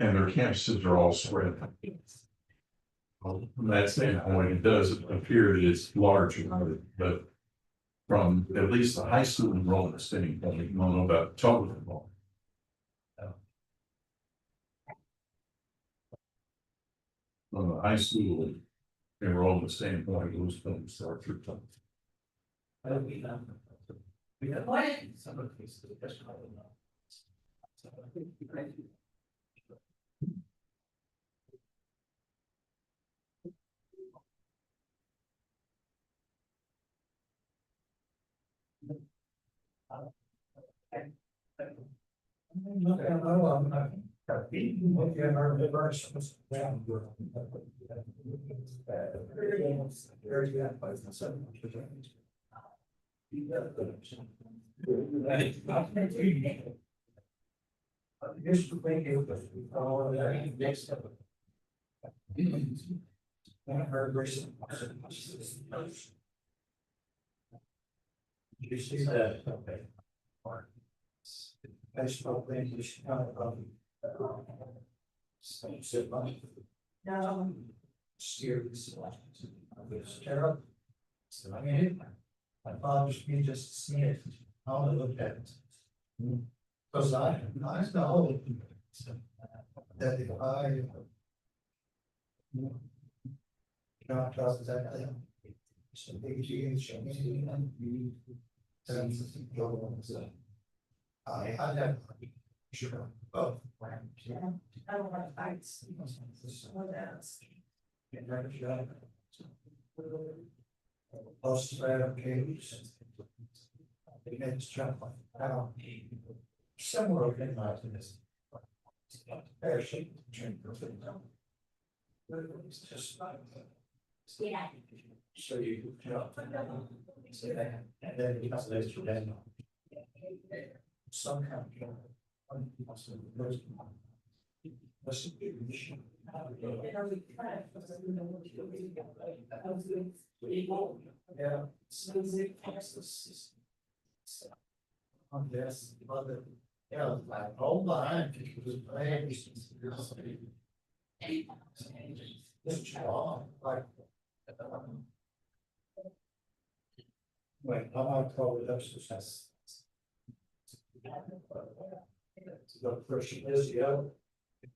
and their campuses are all spread. From that standpoint, it does appear that it's larger, but from at least the high school enrollment standpoint, I don't know about total enrollment. From the high school enrollment standpoint, those things are through time. We have some of these. You see that? Okay. I spoke English. No. Serious. Terrible. So I mean, my father's me just see it. I'll look at it. Because I know that if I not trust that thing. So big change. I have. Sure. Oh. I don't want fights. What else? Australia caves. It's jumping. Somewhere in my this. It's just yeah. So you jump and then it becomes less than some kind of yeah. On this, other, yeah, like all behind because this job, like, wait, how about call it exercise? The person is the other.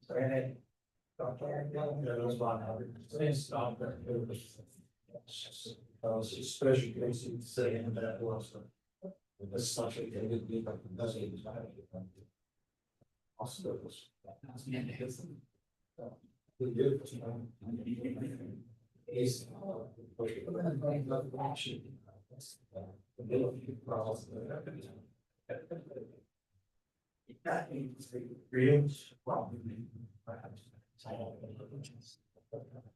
Training. Especially cases saying that was the subject they didn't be like the doesn't even hospitals. We do. Is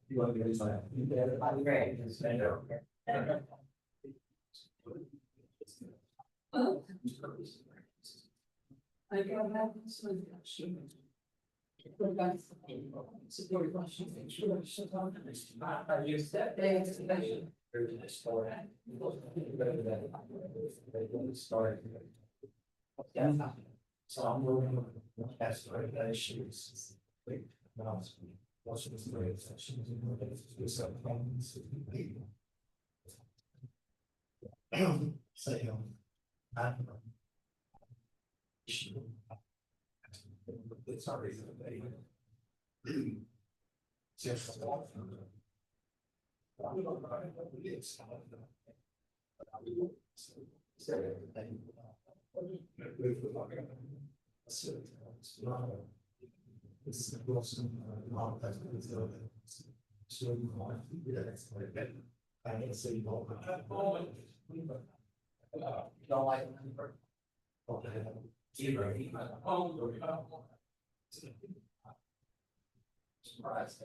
you want to get inside? I don't have this one. I use that day. So I'm moving as the regulations. It's already just I need to say don't like surprise.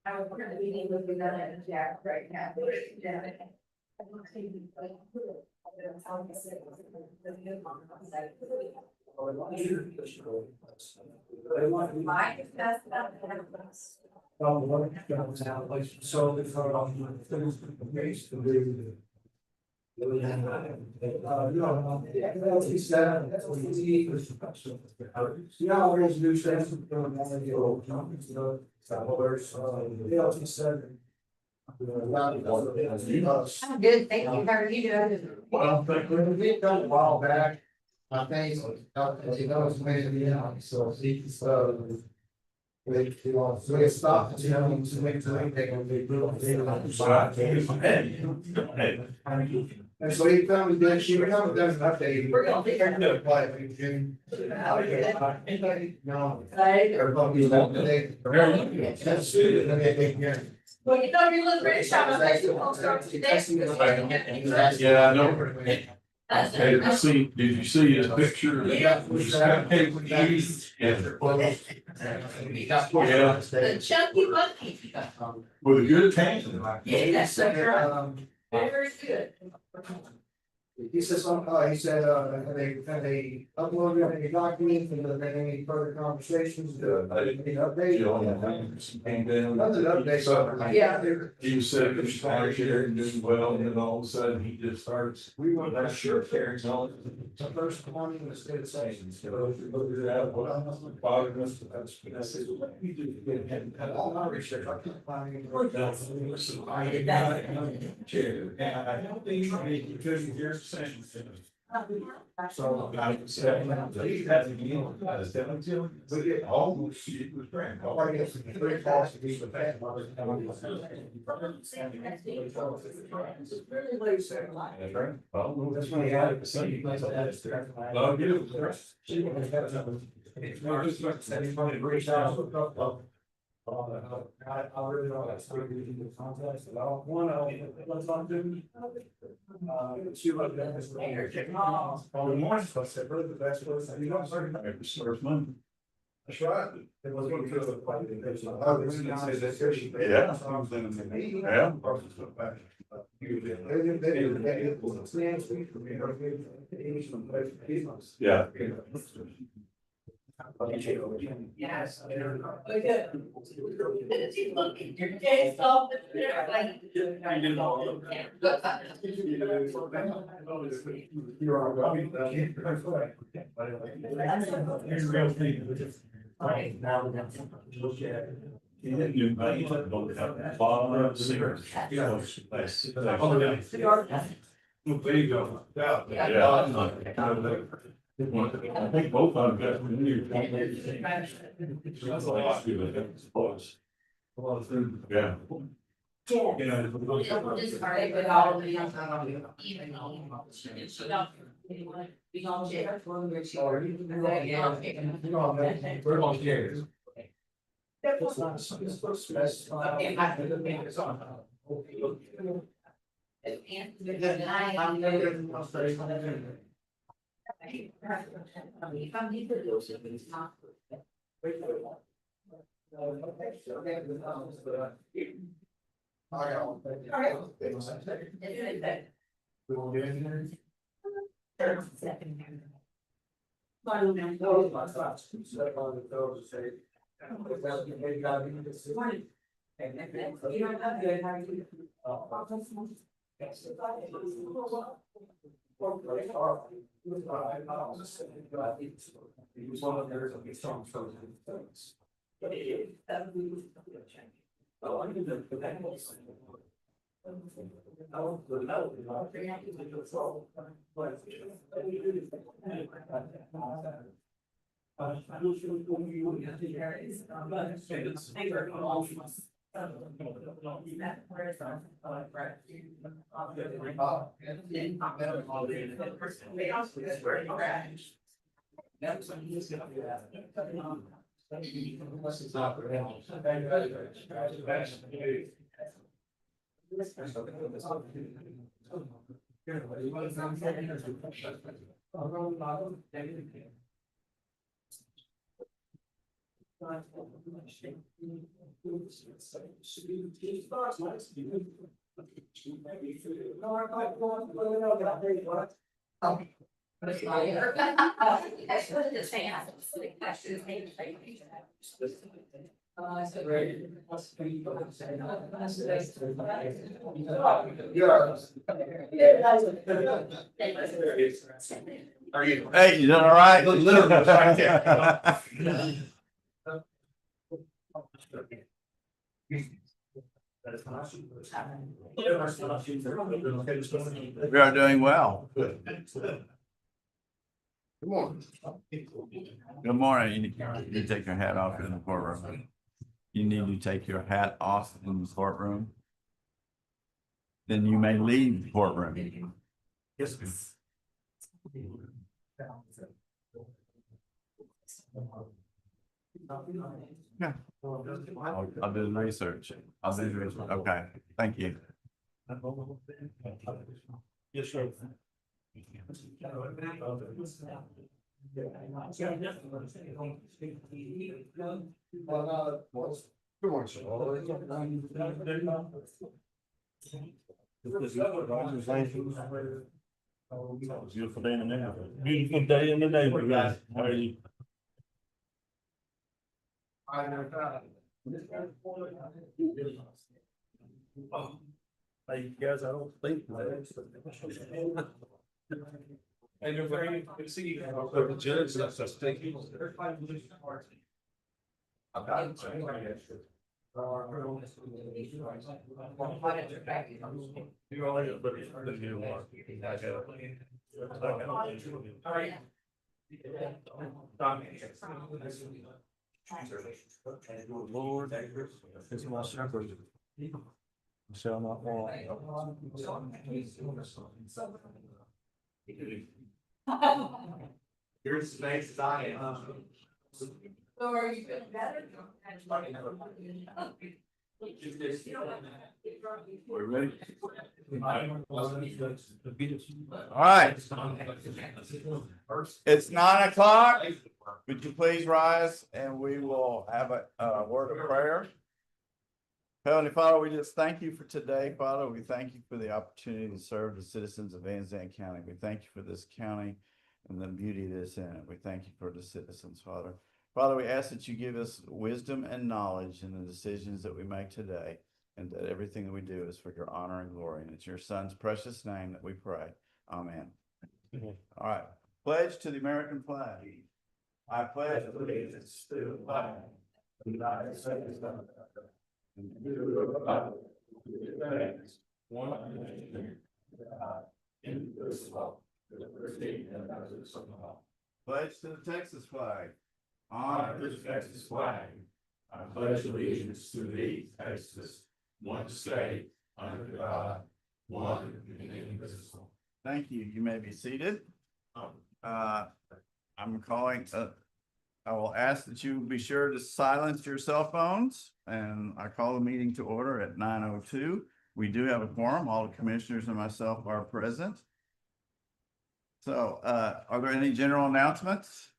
Our current meeting will be done at Jack right now. So if things to do. He said, that's what he was. Yeah, always do things. He said. I'm good, thank you, how are you doing? Well, thank you. We done a while back. I think, he knows maybe, so he's, we stopped, to make they can be real. And so he found that she recovered, does an update. We're gonna figure it out. Like, June. No. Right. Everybody was up to date. That's it, and yeah. Well, you know, you look pretty sharp, I think you'll start today. Yeah, I know. Hey, did you see his picture? Yeah. Yeah. The chunky monkey. With a good tan. Yeah, that's so right. Very good. He says, he said, have they uploaded any documents and then any further conversations, any updates? Came down. Nothing updates. Yeah. He was sitting in his car chair and doing well, and then all of a sudden he just starts. We were That sure carries on. the first one in the state of Texas. Bothering us, I said, what do you do to get him? And all my research, I couldn't find any. Chair, and I don't think you need because you're saying. So. I said, he had to be on, I was telling him, but it almost, it was grand. I guess it's very false to be the fact. Really late, sir. That's right. Well, That's when he had it. Love you. I really don't have to do the contest at all. One, let's not do. Two of them is. Oh, more, so I said, really the best person, you don't serve. First month. That's right. It was one of the. Yeah. Yes. Very good. Look at your case off Right now, that's. You might have both have a lot of cigarettes. Oh, yeah. There you go. Yeah. I think both of them got new. That's a lot to it, it's close. A lot of food. Yeah. Yeah. You know. Just already with all of the, even though. We don't check for them, which. We're on here. We won't do anything. He was one of theirs of his songs from things. Oh, I did that. Are you? Hey, you doing all right? Literally right there. We are doing well. Good morning. Good morning. You need to take your hat off in the courtroom. You need to take your hat off in the courtroom. Then you may leave the courtroom. Yes. Yeah. I'll do the research. I'll do the research. Okay, thank you. Yes, sir. Beautiful day in the neighborhood. Beautiful day in the neighborhood. How are you? Hey, guys, I don't think. Hey, they're very good to see you. The judge, that's thank you. Lord, it's my shepherd. Shall not want. You're as nice as I am. So are you feeling better? We're ready? All right. It's 9 o'clock. Would you please rise and we will have a word of prayer. Heavenly Father, we just thank you for today, Father. We thank you for the opportunity to serve the citizens of Van Zandt County. We thank you for this county and the beauty that's in it. We thank you for the citizens, Father. Father, we ask that you give us wisdom and knowledge in the decisions that we make today, and that everything that we do is for your honor and glory. And it's your Son's precious name that we pray. Amen. All right. Pledge to the American flag. I pledge allegiance to the flag of the United States of America. One nation, indivisible, with liberty and justice for all. Pledge to the Texas flag. Honor the Texas flag. I pledge allegiance to thee, Texas, one state, under God, one and indivisible. Thank you. You may be seated. I'm calling. I will ask that you be sure to silence your cell phones, and I call the meeting to order at 9:02. We do have a quorum. All the commissioners and myself are present. So, are there any general announcements?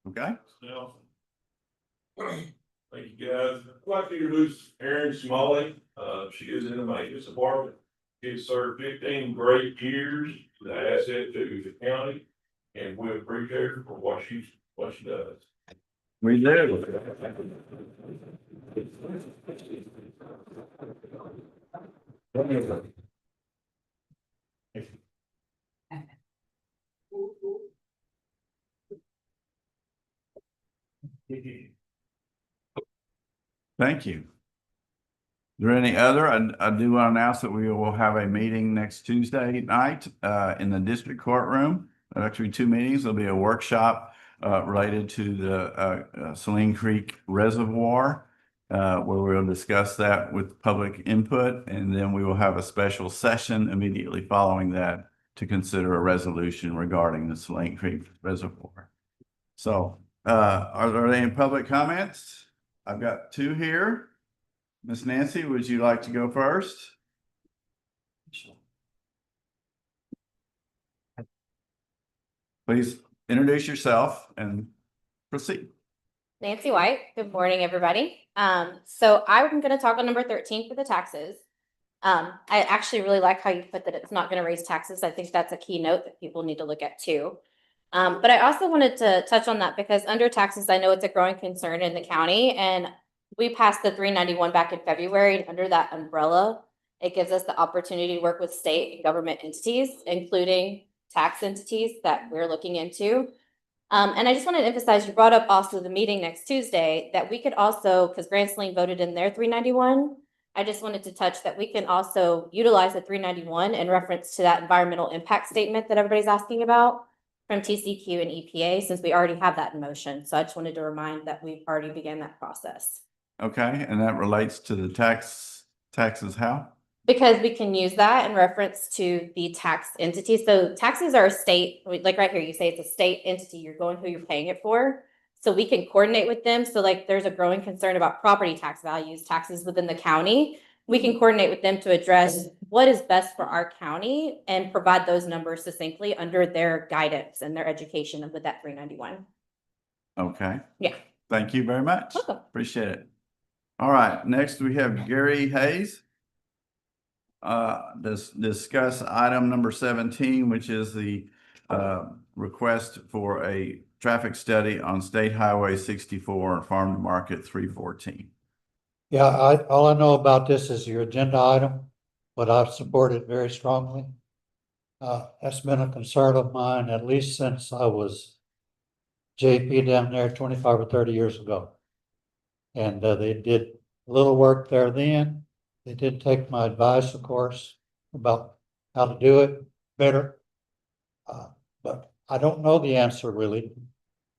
Okay. Thank you, guys. I'd like to introduce Erin Smalley. She is in the maintenance department. She served 15 great years, the asset to the county, and we appreciate her for what she does. We do. Thank you. Is there any other? I do want to announce that we will have a meeting next Tuesday night in the district courtroom. There'll actually be 2 meetings. There'll be a workshop related to the Saline Creek Reservoir where we'll discuss that with public input, and then we will have a special session immediately following that to consider a resolution regarding the Saline Creek Reservoir. So are there any public comments? I've got 2 here. Miss Nancy, would you like to go first? Please introduce yourself and Proceed. Nancy White. Good morning, everybody. So I'm going to talk on number 13 for the taxes. I actually really like how you put that it's not going to raise taxes. I think that's a key note that people need to look at too. But I also wanted to touch on that because under taxes, I know it's a growing concern in the county, and we passed the 391 back in February. And under that umbrella, it gives us the opportunity to work with state and government entities, including tax entities that we're looking into. And I just wanted to emphasize, you brought up also the meeting next Tuesday, that we could also, because Grand Saline voted in their 391. I just wanted to touch that we can also utilize the 391 in reference to that environmental impact statement that everybody's asking about from TCQ and EPA, since we already have that in motion. So I just wanted to remind that we've already began that process. Okay, and that relates to the taxes how? Because we can use that in reference to the tax entity. So taxes are a state, like right here, you say it's a state entity, you're going who you're paying it for. So we can coordinate with them. So like there's a growing concern about property tax values, taxes within the county. We can coordinate with them to address what is best for our county and provide those numbers succinctly under their guidance and their education with that 391. Okay. Yeah. Thank you very much. Welcome. Appreciate it. All right, next we have Gary Hayes. Discuss item number 17, which is the request for a traffic study on State Highway 64 Farm to Market 314. Yeah, all I know about this is your agenda item, but I support it very strongly. That's been a concern of mine at least since I was JP down there 25 or 30 years ago. And they did a little work there then. They did take my advice, of course, about how to do it better. But I don't know the answer really,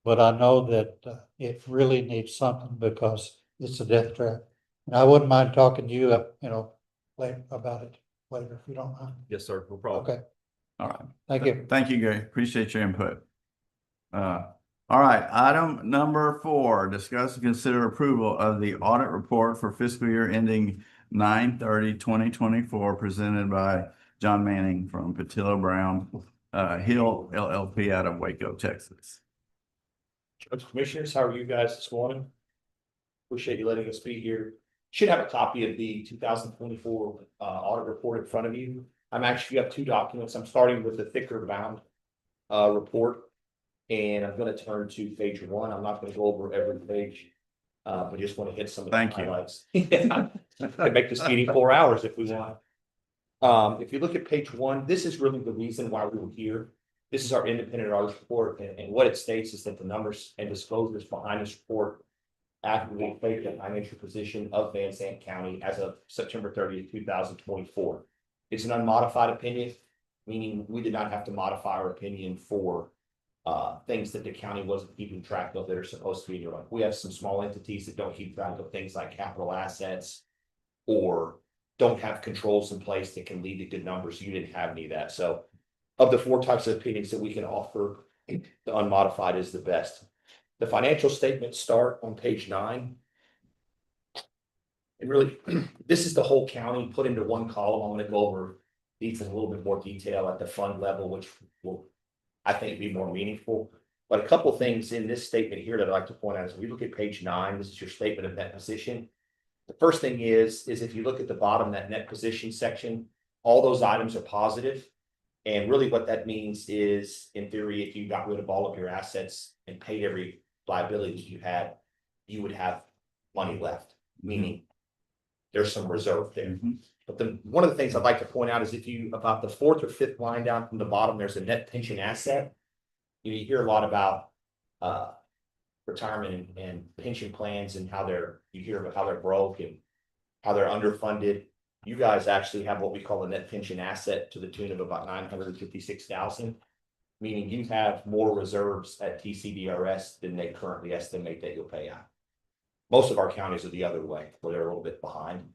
but I know that it really needs something because it's a death trap. And I wouldn't mind talking to you, later about it later, if you don't mind. Yes, sir. No problem. Okay, All right. thank you. Thank you, Gary. Appreciate your input. All right, item number 4, discuss and consider approval of the audit report for fiscal year ending 9/30/2024, presented by John Manning from Patillo Brown Hill LLP out of Waco, Texas. Judge Commissioners, how are you guys this morning? Appreciate you letting us be here. Should have a copy of the 2024 audit report in front of you. I'm actually got 2 documents. I'm starting with the thicker bound report. And I'm going to turn to page 1. I'm not going to go over every page, but just want to hit some of the highlights. Could make this meeting 4 hours if we want. If you look at page 1, this is really the reason why we were here. This is our independent audit report, and what it states is that the numbers and disclosures behind this report accurately reflect the financial position of Van Zandt County as of September 30th, 2024. It's an unmodified opinion, meaning we did not have to modify our opinion for things that the county wasn't keeping track of that are supposed to be there. Like we have some small entities that don't keep track of things like capital assets or don't have controls in place that can lead to good numbers. You didn't have any of that. So of the 4 types of opinions that we can offer, the unmodified is the best. The financial statements start on page 9. And really, this is the whole county put into one column. I'm going to go over these in a little bit more detail at the fund level, which will, I think, be more meaningful. But a couple things in this statement here that I'd like to point out is we look at page 9, this is your statement of net position. The first thing is if you look at the bottom, that net position section, all those items are positive. And really what that means is, in theory, if you got rid of all of your assets and paid every liability that you had, you would have money left, meaning there's some reserve there. But one of the things I'd like to point out is if you, about the 4th or 5th line down from the bottom, there's a net pension asset. You hear a lot about retirement and pension plans and how you hear about how they're broke and how they're underfunded. You guys actually have what we call a net pension asset to the tune of about $956,000, meaning you have more reserves at TCDRS than they currently estimate that you'll pay out. Most of our counties are the other way, where they're a little bit behind.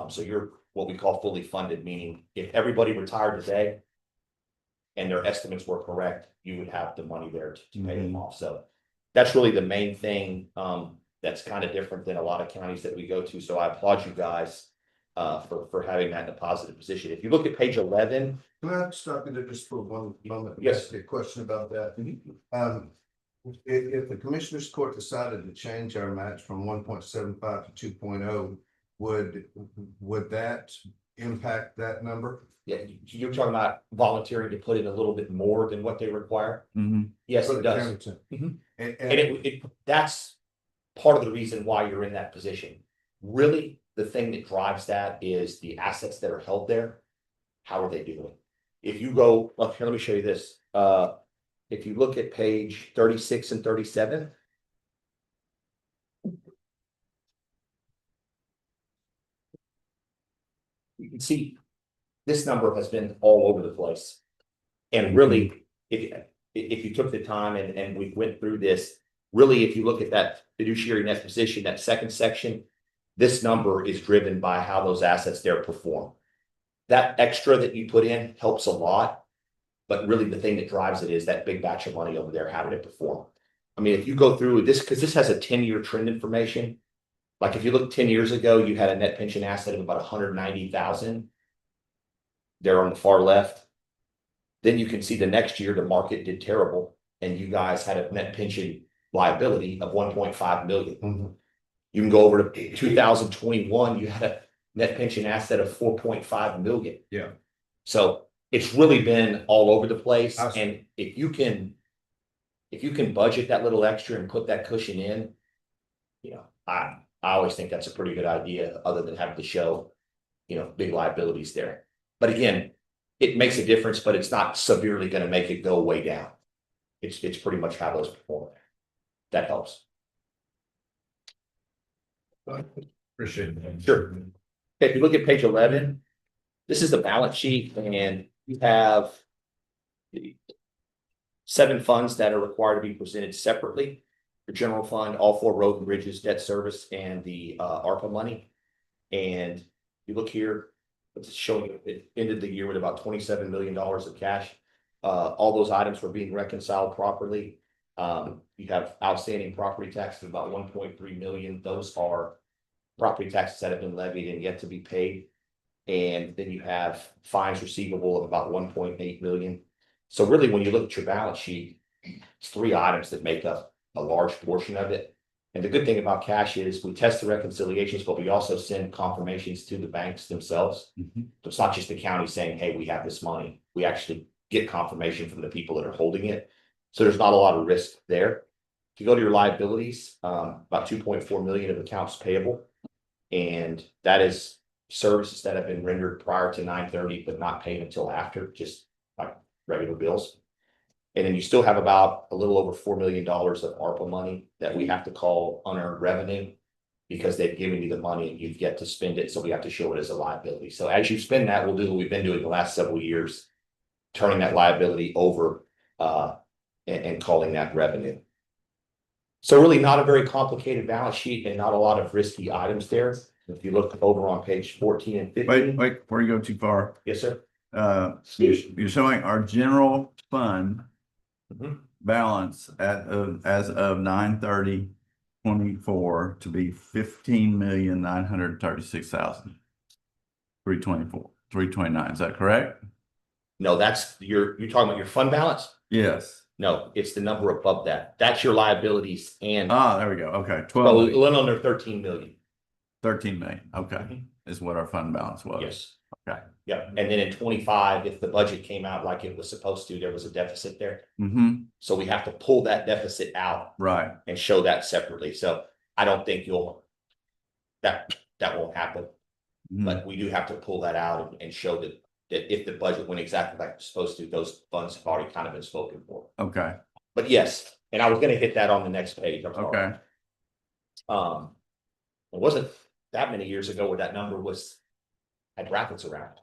So you're what we call fully funded, meaning if everybody retired today and their estimates were correct, you would have the money there to pay them off. So that's really the main thing that's kind of different than a lot of counties that we go to. So I applaud you guys for having that in a positive position. If you look at page 11. Can I stop you there just for one moment? Yes. A question about that. if the commissioners court decided to change our match from 1.75 to 2.0, would that impact that number? Yeah, you're talking about volunteering to put in a little bit more than what they require? Yes, For it the does. county to- Mhm. And, And that's part of the reason why you're in that position. Really, the thing that drives that is the assets that are held there. How are they doing? If you go, well, here, let me show you this. If you look at page 36 and 37. You can see this number has been all over the place. And really, if you took the time and we went through this, really, if you look at that fiduciary net position, that second section, this number is driven by how those assets there perform. That extra that you put in helps a lot, but really the thing that drives it is that big batch of money over there, how did it perform? I mean, if you go through this, because this has a 10-year trend information. Like if you look 10 years ago, you had a net pension asset of about 190,000. There on the far left. Then you can see the next year, the market did terrible and you guys had a net pension liability of 1.5 million. Mhm. You can go over to 2021, you had a net pension asset of 4.5 million. Yeah. So it's really been all over the place. I see. And if you can budget that little extra and put that cushion in, I always think that's a pretty good idea, other than having to show, big liabilities there. But again, it makes a difference, but it's not severely going to make it go way down. It's pretty much how those perform. That helps. Appreciate that. Sure. Okay, if you look at page 11, this is the balance sheet, and you have the 7 funds that are required to be presented separately. The general fund, all 4 road and bridges, debt service, and the ARPA money. And you look here, it's showing it ended the year with about $27 million of cash. All those items were being reconciled properly. You have outstanding property taxes of about 1.3 million. Those are property taxes that have been levied and yet to be paid. And then you have fines receivable of about 1.8 million. So really, when you look at your balance sheet, it's 3 items that make up a large portion of it. And the good thing about cash is we test the reconciliations, but we also send confirmations to the banks themselves. Mhm. So it's not just the county saying, hey, we have this money. We actually get confirmation from the people that are holding it. So there's not a lot of risk there. If you go to your liabilities, about 2.4 million of accounts payable. And that is services that have been rendered prior to 9/30, but not paid until after, just like regular bills. And then you still have about a little over $4 million of ARPA money that we have to call unearned revenue, because they've given you the money and you've yet to spend it. So we have to show it as a liability. So as you spend that, we'll do what we've been doing the last several years, turning that liability over and calling that revenue. So really not a very complicated balance sheet and not a lot of risky items there. If you look over on page 14 and 15. Wait, before you go too far, Yes, sir. you're showing our general fund Mhm. balance as of 9/30/24 to be 15,936,324,329. Is that correct? No, that's you're talking about your fund balance? Yes. No, it's the number above that. That's your liabilities and There we go. Okay. a 12 million, little under 13 million. 13 million. Okay. Mhm. Is what our fund balance was. Yes. Okay. Yeah. And then in 25, if the budget came out like it was supposed to, there was a deficit there. Mm-hmm. So we have to pull that deficit out Right. and show that separately. So I don't think that won't happen. Mhm. But we do have to pull that out and show that if the budget went exactly like it's supposed to, those funds have already kind of been spoken for. Okay. But yes, and I was gonna hit that on the next page. I'm sorry. Okay. It wasn't that many years ago where that number had brackets around.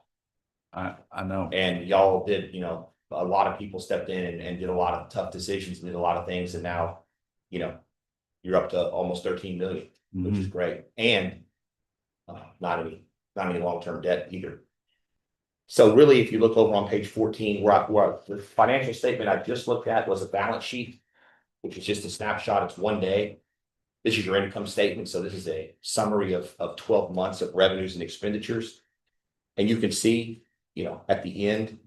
I know. And y'all did, a lot of people stepped in and did a lot of tough decisions and did a lot of things. And now, you're up to almost 13 million, which is great. And not any long-term debt either. So really, if you look over on page 14, where the financial statement I just looked at was a balance sheet, which is just a snapshot. It's one day. This is your income statement. So this is a summary of 12 months of revenues and expenditures. And you can see, at the end,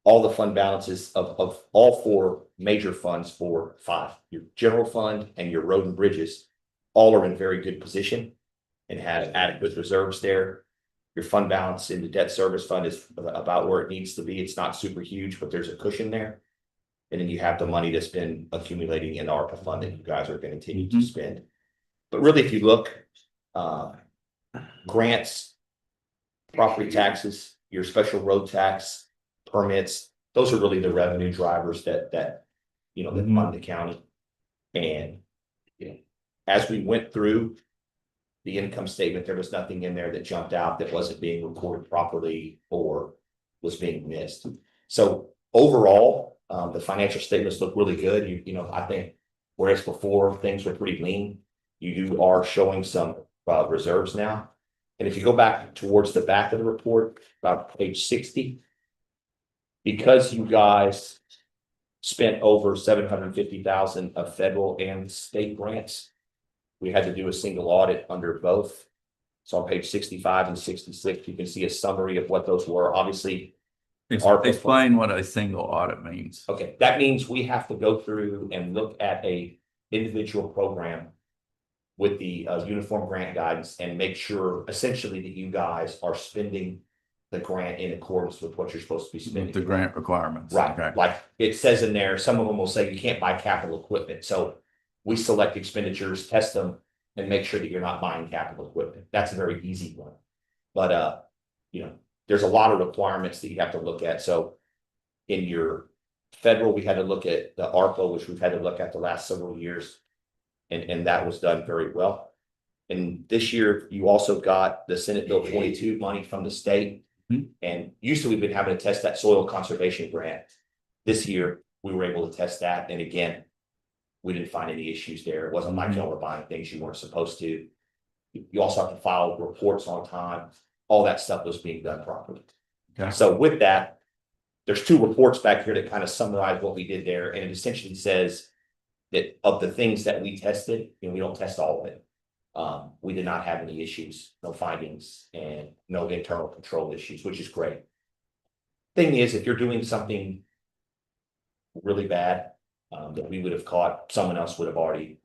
all the fund balances of all four major funds for five, your general fund and your road and bridges, all are in very good position and have adequate reserves there. Your fund balance in the debt service fund is about where it needs to be. It's not super huge, but there's a cushion there. And then you have the money that's been accumulating in the ARPA fund that you guys are going to continue to spend. But really, if you look, grants, property taxes, your special road tax, permits, those are really the revenue drivers that that fund the county. And as we went through the income statement, there was nothing in there that jumped out that wasn't being recorded properly or was being missed. So overall, the financial statements look really good. I think whereas before things were pretty lean, you are showing some reserves now. And if you go back towards the back of the report, about page 60, because you guys spent over 750,000 of federal and state grants, we had to do a single audit under both. So on page 65 and 66, you can see a summary of what those were. Obviously, Explain what a single audit means. okay, that means we have to go through and look at a individual program with the uniform grant guidance and make sure essentially that you guys are spending the grant in accordance with what you're supposed to be spending. With the grant requirements. Right, Okay. like it says in there, some of them will say you can't buy capital equipment, so we select expenditures, test them, and make sure that you're not buying capital equipment. That's a very easy one. But there's a lot of requirements that you have to look at. So in your federal, we had to look at the ARPA, which we've had to look at the last several years, and that was done very well. And this year, you also got the Senate Bill 22 money from the state. And usually we've been having to test that soil conservation grant. This year, we were able to test that. And again, we didn't find any issues there. It wasn't like y'all were buying things you weren't supposed to. You also have to file reports on time. All that stuff was being done properly. Okay. So with that, there's two reports back here that kind of summarize what we did there. And it essentially says that of the things that we tested, and we don't test all of it, we did not have any issues, no findings, and no internal control issues, which is great. Thing is, if you're doing something really bad, that we would have caught, someone else would have already,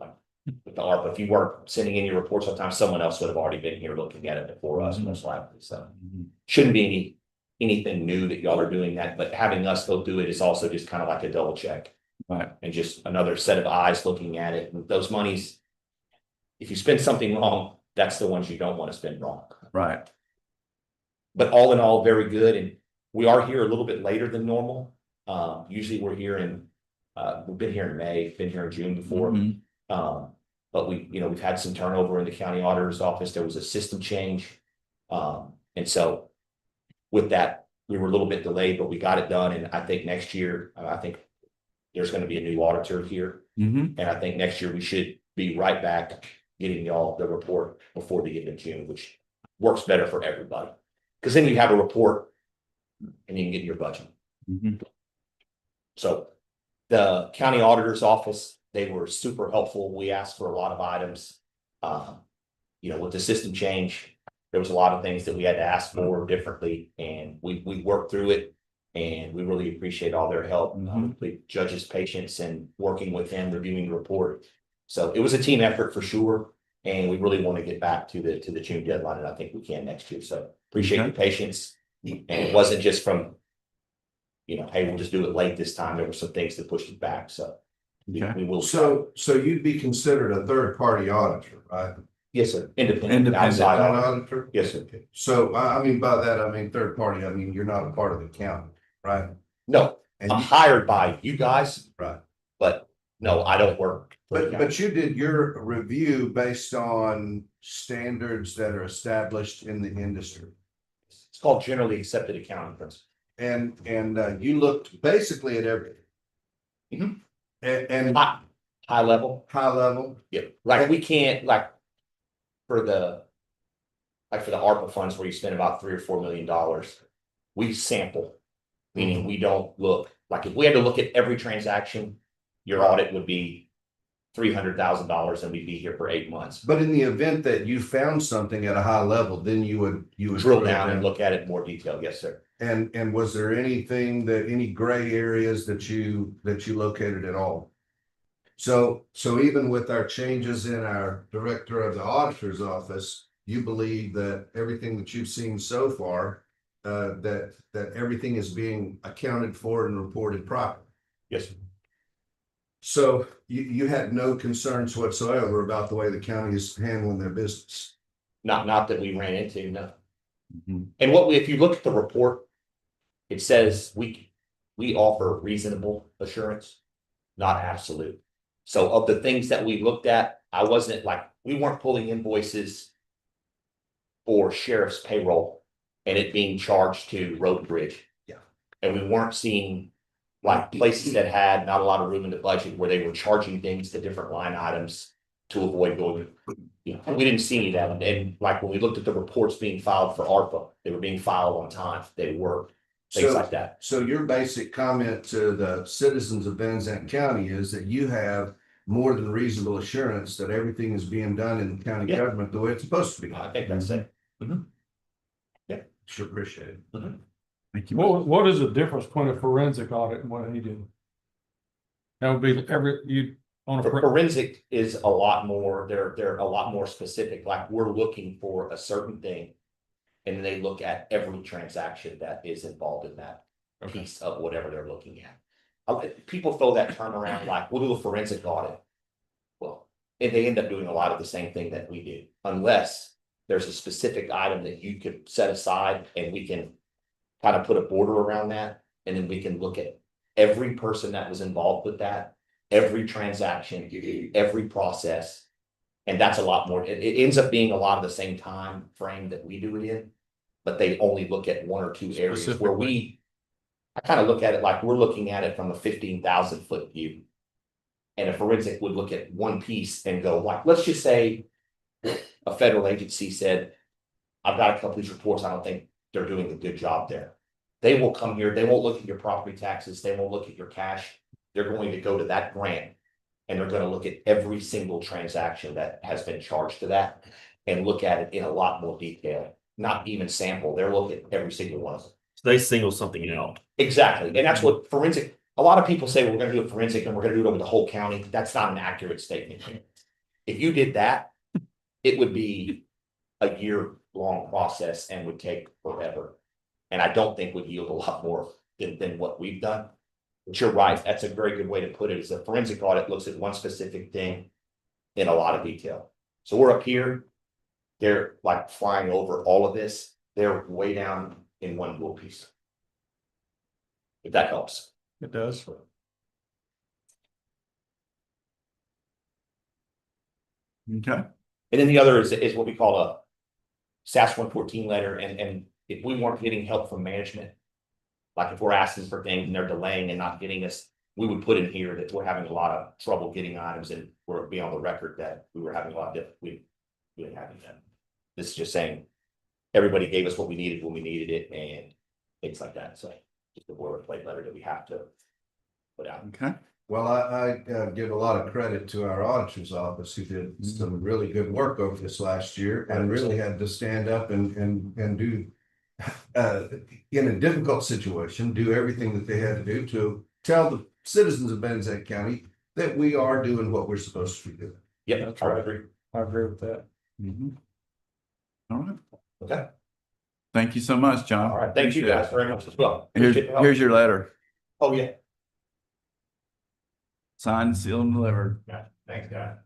with the ARPA, if you weren't sending in your reports on time, someone else would have already been here looking at it before us, most likely. So shouldn't be anything new that y'all are doing that, but having us go do it is also just kind of like a double check. Right. And just another set of eyes looking at it. And those monies, if you spend something wrong, that's the ones you don't want to spend wrong. Right. But all in all, very good. And we are here a little bit later than normal. Usually we're here we've been here in May, been here in June before. But we've had some turnover in the county auditor's office. There was a system change. And so with that, we were a little bit delayed, but we got it done. And I think next year, I think there's going to be a new auditor here. And I think next year we should be right back getting y'all the report before the end of June, which works better for everybody. Because then you have a report and you can get your budget. So the county auditor's office, they were super helpful. We asked for a lot of items. With the system change, there was a lot of things that we had to ask for differently, and we worked through it. And we really appreciate all their help, the judges' patience and working with them, reviewing the report. So it was a team effort for sure. And we really want to get back to the June deadline, and I think we can next year. So appreciate your patience. And it wasn't just from, hey, we'll just do it late this time. There were some things that pushed it back. So we will. So you'd be considered a third party auditor, right? Yes, sir. Independent. Outside Auditor? Yes, sir. So I mean, by that, I mean, third party, you're not a part of the county, right? No, And I'm hired by you guys. Right. But no, I don't work. But you did your review based on standards that are established in the industry. It's called generally accepted accounting principles. And you looked basically at everything. And High level. high level. Yeah, like we can't for the ARPA funds where you spend about $3 or $4 million, we sample, meaning we don't look like if we had to look at every transaction, your audit would be $300,000 and we'd be here for 8 months. But in the event that you found something at a high level, then you would Drill down and look at it in more detail. Yes, sir. And was there anything any gray areas that you located at all? So even with our changes in our director of the auditor's office, you believe that everything that you've seen so far, that everything is being accounted for and reported properly? Yes, sir. So you had no concerns whatsoever about the way the county is handling their business? Not that we ran into, no. Mhm. And if you look at the report, it says we offer reasonable assurance, not absolute. So of the things that we looked at, we weren't pulling invoices for sheriff's payroll and it being charged to road and bridge. Yeah. And we weren't seeing like places that had not a lot of room in the budget where they were charging things to different line items to avoid going. We didn't see any of that. And like when we looked at the reports being filed for ARPA, they were being filed on time. They were things like that. So your basic comment to the citizens of Van Zandt County is that you have more than reasonable assurance that everything is being done in the county Yeah. government the way it's supposed to be. I think that's it. Sure, appreciate it. Thank you. What is the difference between a forensic audit and what he did? That would be on a, Forensic is a lot more, they're a lot more specific, like we're looking for a certain thing. And they look at every transaction that is involved in that piece of whatever they're looking at. People throw that term around like, we'll do a forensic audit. Well, and they end up doing a lot of the same thing that we do, unless there's a specific item that you could set aside and we can kind of put a border around that. And then we can look at every person that was involved with that, every transaction, every process. And that's a lot more, it ends up being a lot of the same time frame that we do it in. But they only look at one or two areas where I kind of look at it like we're looking at it from a 15,000 foot view. And a forensic would look at one piece and go like, let's just say a federal agency said, I've got a couple of these reports, I don't think they're doing a good job there. They will come here, they won't look at your property taxes, they won't look at your cash. They're going to go to that grant and they're going to look at every single transaction that has been charged to that and look at it in a lot more detail, not even sample. They're looking at every single one of them. They single something out. Exactly. And that's what forensic, a lot of people say we're going to do a forensic and we're going to do it over the whole county. That's not an accurate statement. If you did that, it would be a year-long process and would take forever. And I don't think would yield a lot more than what we've done. But you're right. That's a very good way to put it. Is a forensic audit looks at one specific thing in a lot of detail. So we're up here. They're like flying over all of this. They're way down in one little piece. If that helps. it does. Okay. And then the other is what we call a SAS 114 letter. And if we weren't getting help from management, like if we're asking for things and they're delaying and not getting us, we would put in here that we're having a lot of trouble getting items and we're be on the record that we were having a lot of difficulty. We didn't have that. This is just saying everybody gave us what we needed when we needed it and things like that. So just a boilerplate letter that we have to put out. Okay. Well, I give a lot of credit to our auditor's office who did some really good work over this last year and really had to stand up and do in a difficult situation, do everything that they had to do to tell the citizens of Van Zandt County that we are doing what we're supposed to be doing. Yeah, That's I would right. agree. I agree with that. All right. Okay. Thank you so much, John. All right. Thank you guys very much as well. Here's, Appreciate the help. here's your letter. Oh, yeah. Signed, sealed, and delivered. Yeah. Thanks, guys.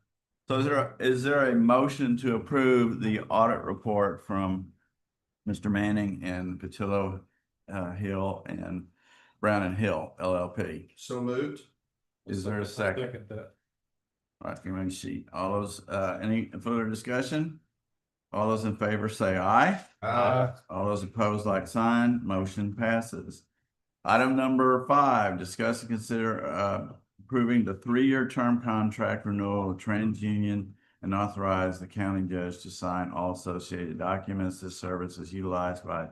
So is there a motion to approve the audit report from Mr. Manning and Patillo Hill and Brown and Hill LLP? So moved. Is there a second? Second that. All right, give me a sheet. All those, any further discussion? All those in favor say aye. All those opposed, like sign. Motion passes. Item number 5, discuss and consider approving the 3-year term contract renewal of TransUnion and authorize the county judge to sign all associated documents. This service is utilized by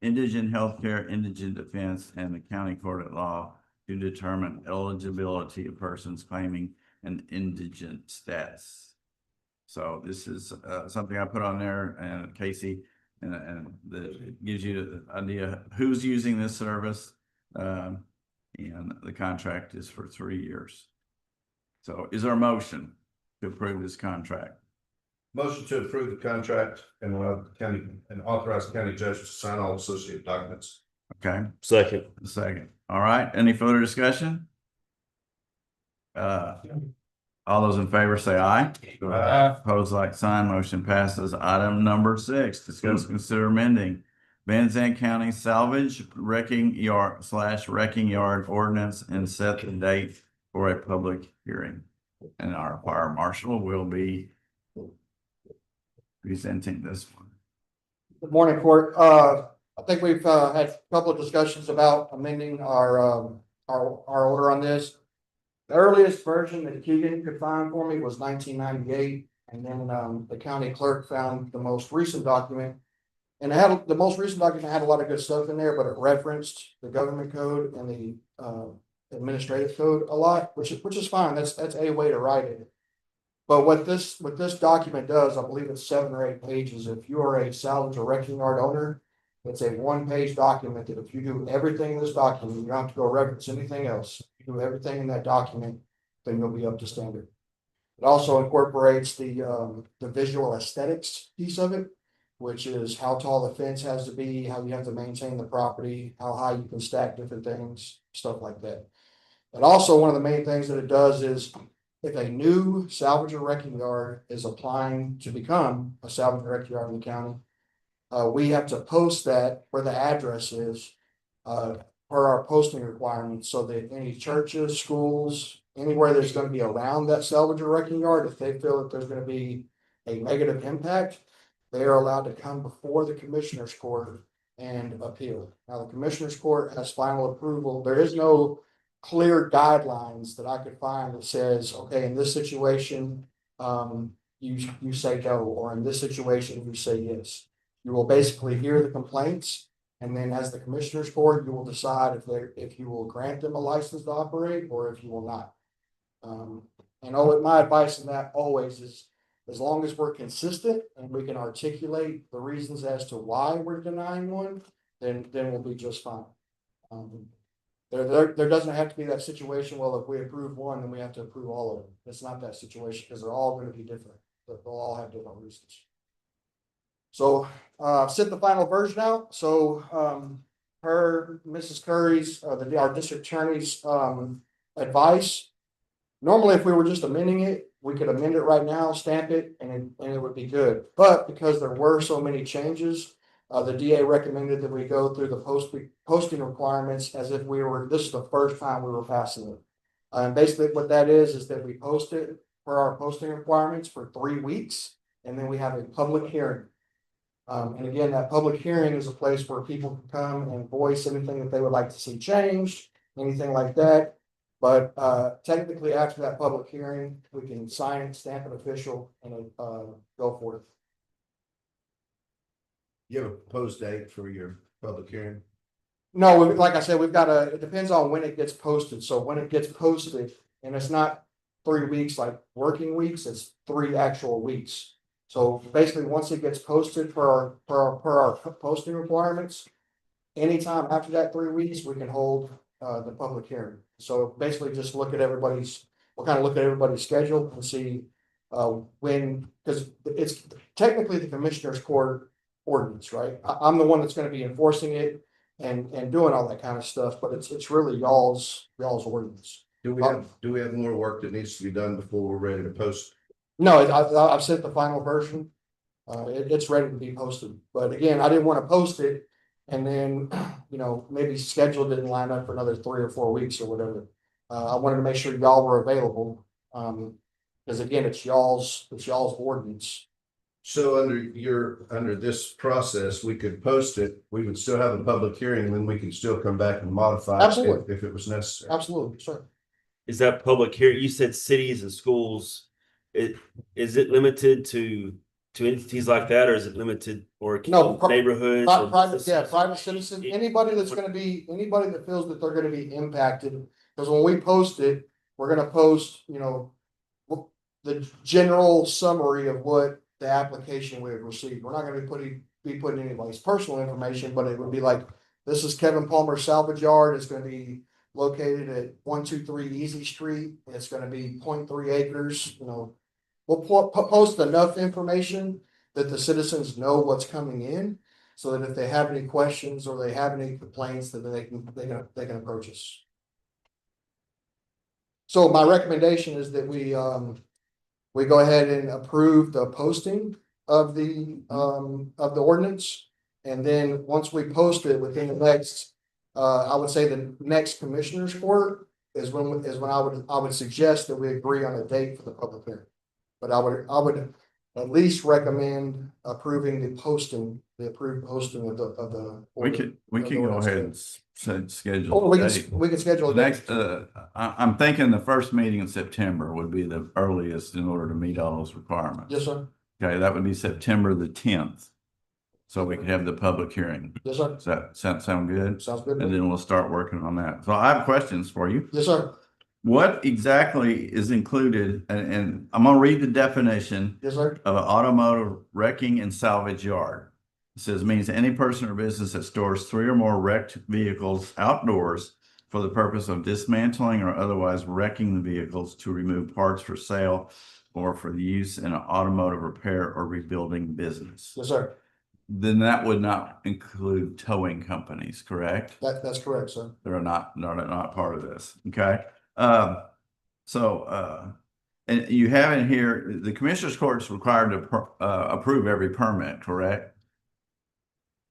Indigent Healthcare, Indigent Defense, and the county court at law to determine eligibility of persons claiming an indigent status. So this is something I put on there, and Casey, and that gives you an idea who's using this service. And the contract is for 3 years. So is there a motion to approve this contract? Motion to approve the contract and authorize the county judge to sign all associated documents. Okay, Second. second. All right, any further discussion? All those in favor say aye. Opposed, like sign, motion passes. Item number 6, discuss, consider amending Van Zandt County salvage wrecking yard / wrecking yard ordinance and set the date for a public hearing. And our fire marshal will be presenting this one. Good morning, court. I think we've had a couple of discussions about amending our order on this. The earliest version that Keegan could find for me was 1998, and then the county clerk found the most recent document. And the most recent document had a lot of good stuff in there, but it referenced the government code and the administrative code a lot, which is fine. That's a way to write it. But what this document does, I believe it's 7 or 8 pages. If you are a salvage or wrecking yard owner, it's a 1-page document that if you do everything in this document, you don't have to go reference anything else. You do everything in that document, then you'll be up to standard. It also incorporates the visual aesthetics piece of it, which is how tall the fence has to be, how you have to maintain the property, how high you can stack different things, stuff like that. And also one of the main things that it does is if a new salvage or wrecking yard is applying to become a salvage or wrecking yard in the county, we have to post that where the address is, per our posting requirements, so that any churches, schools, anywhere that's going to be around that salvage or wrecking yard, if they feel that there's going to be a negative impact, they are allowed to come before the commissioner's court and appeal. Now, the commissioner's court has final approval. There is no clear guidelines that I could find that says, okay, in this situation, you say no, or in this situation, you say yes. You will basically hear the complaints, and then as the commissioner's court, you will decide if you will grant them a license to operate or if you will not. And my advice in that always is, as long as we're consistent and we can articulate the reasons as to why we're denying one, then we'll be just fine. There doesn't have to be that situation, well, if we approve one, then we have to approve all of them. It's not that situation, because they're all going to be different. They'll all have different reasons. So, sent the final version out. So, per Mrs. Curry's, our district attorney's, advice, normally if we were just amending it, we could amend it right now, stamp it, and it would be good. But because there were so many changes, the DA recommended that we go through the posting requirements as if this is the first time we were passing it. And basically what that is that we post it for our posting requirements for 3 weeks, and then we have a public hearing. And again, that public hearing is a place where people can come and voice anything that they would like to see changed, anything like that. But technically after that public hearing, we can sign it, stamp it official, and go for it. You have a proposed date for your public hearing? No, like I said, it depends on when it gets posted. So when it gets posted, and it's not 3 weeks like working weeks, it's 3 actual weeks. So basically, once it gets posted per our posting requirements, anytime after that 3 weeks, we can hold the public hearing. So basically, just we'll kind of look at everybody's schedule and see when, because it's technically the commissioner's court ordinance, right? I'm the one that's going to be enforcing it and doing all that kind of stuff, but it's really y'all's ordinance. Do we have more work that needs to be done before we're ready to post? No, I've sent the final version. It's ready to be posted, but again, I didn't want to post it and then, maybe schedule didn't line up for another 3 or 4 weeks or whatever. I wanted to make sure y'all were available. Because again, it's y'all's ordinance. So under this process, we could post it, we would still have a public hearing, and then we can still come back and modify it if it was necessary. Absolutely, sure. Is that public here? You said cities and schools. Is it limited to entities like that, or is it limited or neighborhoods? Private citizen, anybody that feels that they're gonna be impacted, because when we post it, we're gonna post, the general summary of what the application we have received. We're not gonna be be putting anybody's personal information, but it would be like, this is Kevin Palmer Salvage Yard. It's gonna be located at 123 Easy Street. It's gonna be 0.3 acres, you know. We'll post enough information that the citizens know what's coming in, so that if they have any questions or they have any complaints, that they can approach us. So my recommendation is that we go ahead and approve the posting of the ordinance. And then once we post it within the next, I would say the next commissioners court is when I would suggest that we agree on a date for the public hearing. But I would at least recommend approving the approved posting of the. We can go ahead and schedule. Or we a date. can schedule a Next, date. I'm thinking the first meeting in September would be the earliest in order to meet all those requirements. Yes, sir. Okay, that would be September the 10th. So we could have the public hearing. Yes, sir. Does that sound good? Sounds good. And then we'll start working on that. So I have questions for you. Yes, sir. What exactly is included, and I'm gonna read the definition Yes, sir. of an automotive wrecking and salvage yard. It says means any person or business that stores 3 or more wrecked vehicles outdoors for the purpose of dismantling or otherwise wrecking the vehicles to remove parts for sale or for the use in an automotive repair or rebuilding business. Yes, sir. Then that would not include towing companies, correct? That's correct, sir. They're not part of this, okay? And you have in here, the commissioner's court is required to approve every permit, correct?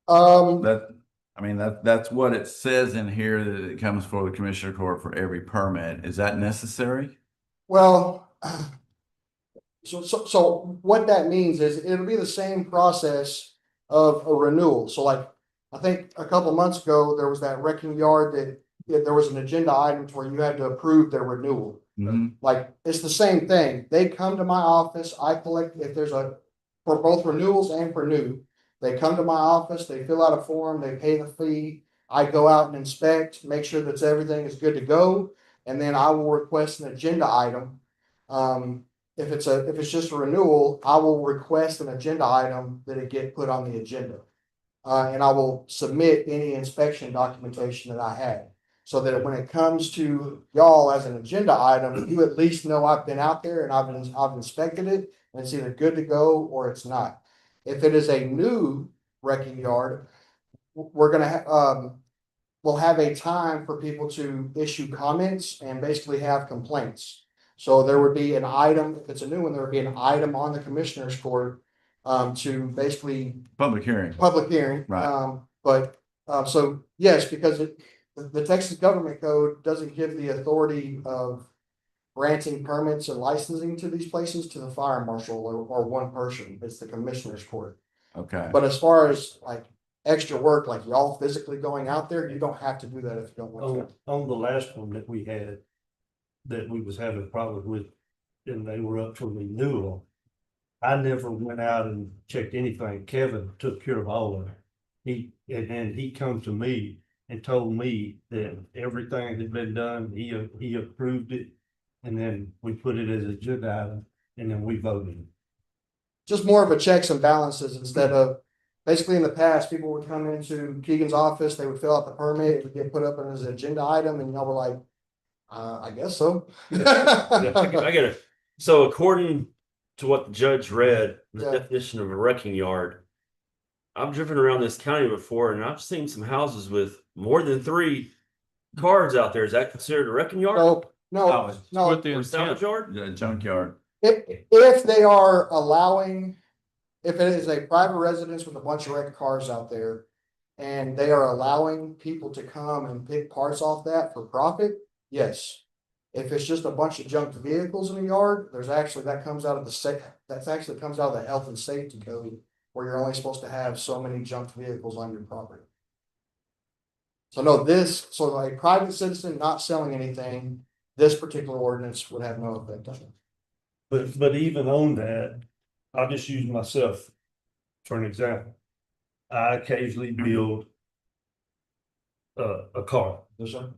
That's what it says in here, that it comes for the commissioner court for every permit. Is that necessary? Well, so what that means is it'll be the same process of a renewal. So like, I think a couple of months ago, there was that wrecking yard that there was an agenda item where you had to approve their renewal. Mhm. Like, it's the same thing. They come to my office, I collect, if there's for both renewals and for new, they come to my office, they fill out a form, they pay the fee. I go out and inspect, make sure that everything is good to go, and then I will request an agenda item. If it's just a renewal, I will request an agenda item that it get put on the agenda. And I will submit any inspection documentation that I have. So that when it comes to y'all as an agenda item, you at least know I've been out there and I've inspected it and it's either good to go or it's not. If it is a new wrecking yard, we're gonna we'll have a time for people to issue comments and basically have complaints. So there would be an item, if it's a new one, there would be an item on the commissioner's court to basically Public hearing. Right. So yes, because the Texas Government Code doesn't give the authority of granting permits and licensing to these places to the fire marshal or one person. It's the commissioner's court. Okay. But as far as like extra work, like y'all physically going out there, you don't have to do that if you don't want to. On the last one that we had, that we was having problems with, and they were up for renewal. I never went out and checked anything. Kevin took care of all of it. He come to me and told me that everything had been done, he approved it. And then we put it as a agenda item and then we voted. Just more of a checks and balances instead of, basically in the past, people would come into Keegan's office, they would fill out the permit, it would get put up as an agenda item and y'all were like, I guess so. I get it. So according to what the judge read, the Yeah. definition of a wrecking yard, I've driven around this county before and I've seen some houses with more than 3 cars out there. Is that considered a wrecking yard? No, With the Or salvage intent. yard? The junkyard. if they are allowing, if it is a private residence with a bunch of wrecked cars out there. And they are allowing people to come and pick parts off that for profit, yes. If it's just a bunch of junked vehicles in the yard, that comes out of the health and safety code. Where you're only supposed to have so many junked vehicles on your property. So no, so a private citizen not selling anything, this particular ordinance would have no effect on it. But even on that, I'll just use myself for an example. I occasionally build a car. Yes, sir.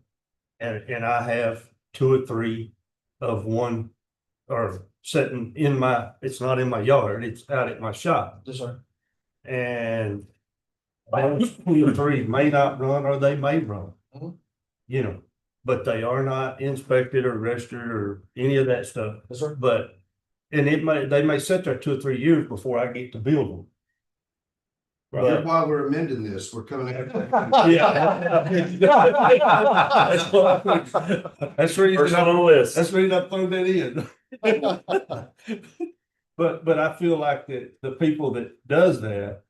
And I have 2 or 3 of one or sitting it's not in my yard, it's out at my shop. Yes, sir. And those 2 or 3 may not run or they may run. Mhm. You know, but they are not inspected or registered or any of that stuff. Yes, sir. But, and they may sit there 2 or 3 years before I get to build them. That's why we're amending this, we're coming after. Yeah. That's the reason First on the list. that's the reason I threw that in. But I feel like that the people that does that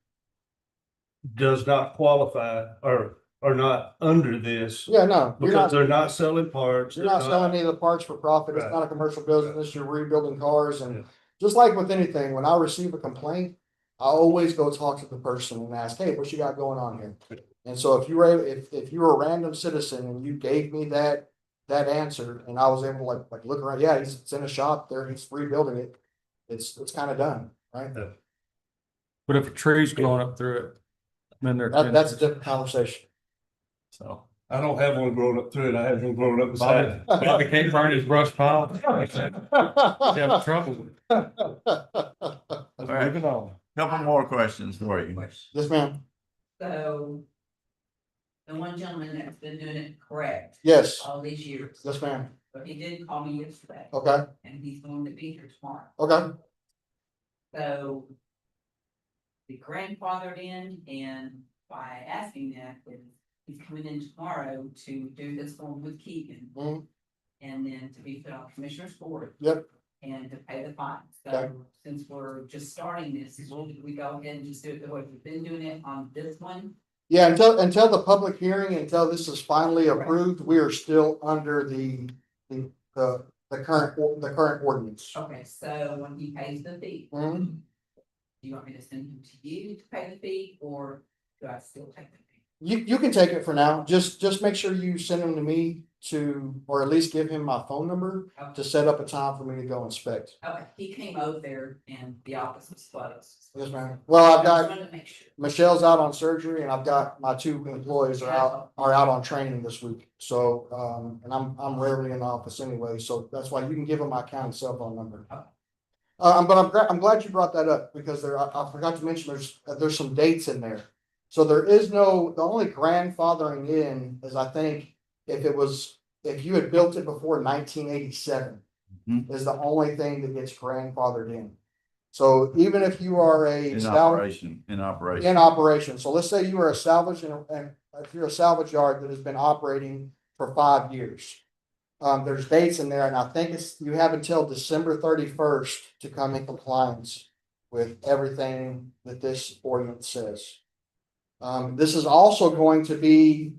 does not qualify or are not under this Yeah, no, you're because not, they're not selling parts. you're not selling any of the parts for profit. It's Right. not a commercial business. You're rebuilding cars Yeah. and just like with anything, when I receive a complaint, I always go talk to the person and ask, hey, what you got going on here? And so if you were, if you were a random citizen and you gave me that answer and I was able to like look around, yeah, it's in a shop there, he's rebuilding it. It's kind of done, right? But if a tree's growing up through it, then they're. That's a different conversation. So. I don't have one growing up through it. I have one growing up beside it. Bobby can't burn his brush pile. He's having trouble. Moving on. Couple more questions for you. Yes, ma'am. So. The one gentleman that's been doing it correct Yes, all these years, yes, ma'am. but he did call me yesterday Okay, and he's going to be here tomorrow. okay. So. The grandfathered in and by asking that, is he's coming in tomorrow to do this one with Keegan. Mhm. And then to be put on Commissioner's Court. Yep. And to pay the fine. Okay. So since we're just starting this, should we go ahead and just do it the way we've been doing it on this one? Yeah, until the public hearing, until this is finally approved, we are still under the current ordinance. Okay, so when he pays the fee. Mhm. Do you want me to send him to you to pay the fee or do I still take the fee? You can take it for now. Just make sure you send them to me or at least give him my phone number to set up a time for me to go inspect. Okay, he came over there and the office was closed. Yes, ma'am. Well, I've I just got wanted to make sure. Michelle's out on surgery and I've got my 2 employees are out on training this week. So, and I'm rarely in the office anyway, so that's why you can give them my county cell phone number. But I'm glad you brought that up because I forgot to mention there's some dates in there. So the only grandfathering in is I think if you had built it before 1987 is the only thing that gets grandfathered in. So even if you are In operation. in operation, so let's say you are a salvage and if you're a salvage yard that has been operating for 5 years. There's dates in there and I think you have until December 31st to come in compliance with everything that this ordinance says. This is also going to be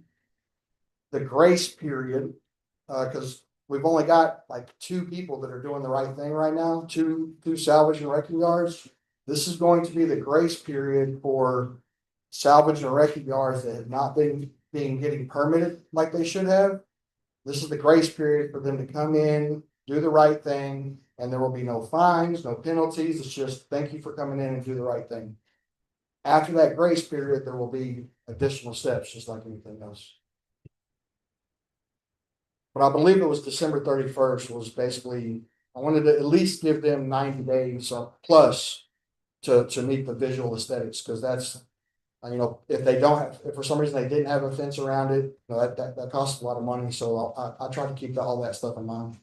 the grace period, because we've only got like 2 people that are doing the right thing right now, two salvage and wrecking yards. This is going to be the grace period for salvage and wrecking yards that have not been getting permitted like they should have. This is the grace period for them to come in, do the right thing, and there will be no fines, no penalties. It's just thank you for coming in and do the right thing. After that grace period, there will be additional steps, just like anything else. But I believe it was December 31st was basically, I wanted to at least give them 90 days plus to meet the visual aesthetics, because that's, if for some reason they didn't have a fence around it, that costs a lot of money. So I try to keep all that stuff in mind.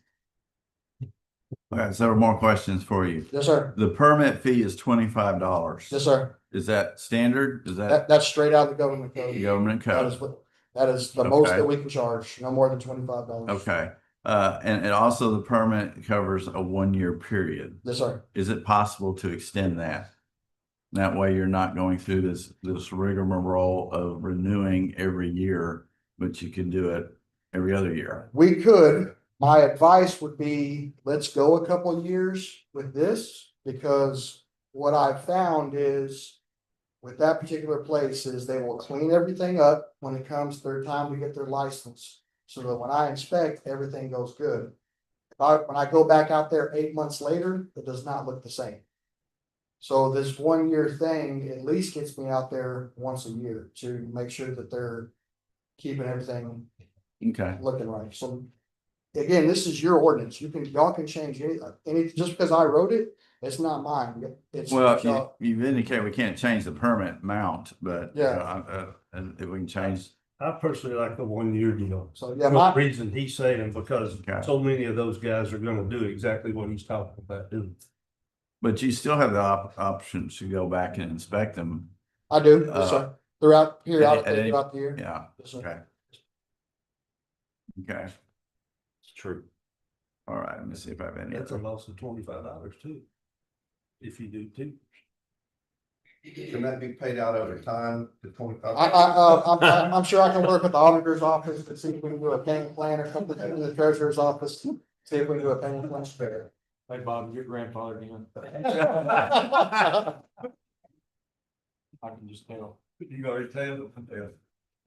I got several more questions for you. Yes, sir. The permit fee is $25. Yes, sir. Is that standard? Is that That's straight out of the government the code. government That is the most that we can charge, no more than $25. Okay. And also the permit covers a 1-year period. Yes, sir. Is it possible to extend that? That way you're not going through this rigmarole of renewing every year, but you can do it every other year. We could. My advice would be, let's go a couple of years with this, because what I've found is with that particular place is they will clean everything up when it comes their time to get their license. So that when I inspect, everything goes good. When I go back out there 8 months later, it does not look the same. So this 1-year thing at least gets me out there once a year to make sure that they're keeping everything Okay. looking right. So again, this is your ordinance. Y'all can change any, just because I wrote it, it's not mine. It's Well, y'all. you've indicated we can't change the permit amount, but. Yeah. And if we can change, I personally like the 1 year deal. So, yeah, The my, reason he's saying because Okay. so many of those guys are gonna do exactly what he's talking about doing. but you still have the option to go back and inspect them. I do, yes, sir. Throughout, periodically, any- throughout the year. Yeah, Yes, sir. okay. Okay, It's true. all right, let me see if I have any That's a other. loss of $25 too. If you do too. Can that be paid out over time to 25? I'm sure I can work with the auditor's office to see if we can do a payment plan or something, in the treasurer's office, see if we can do a payment plan. Hey, Bob, your grandfather again. I can just tell. You already tell them.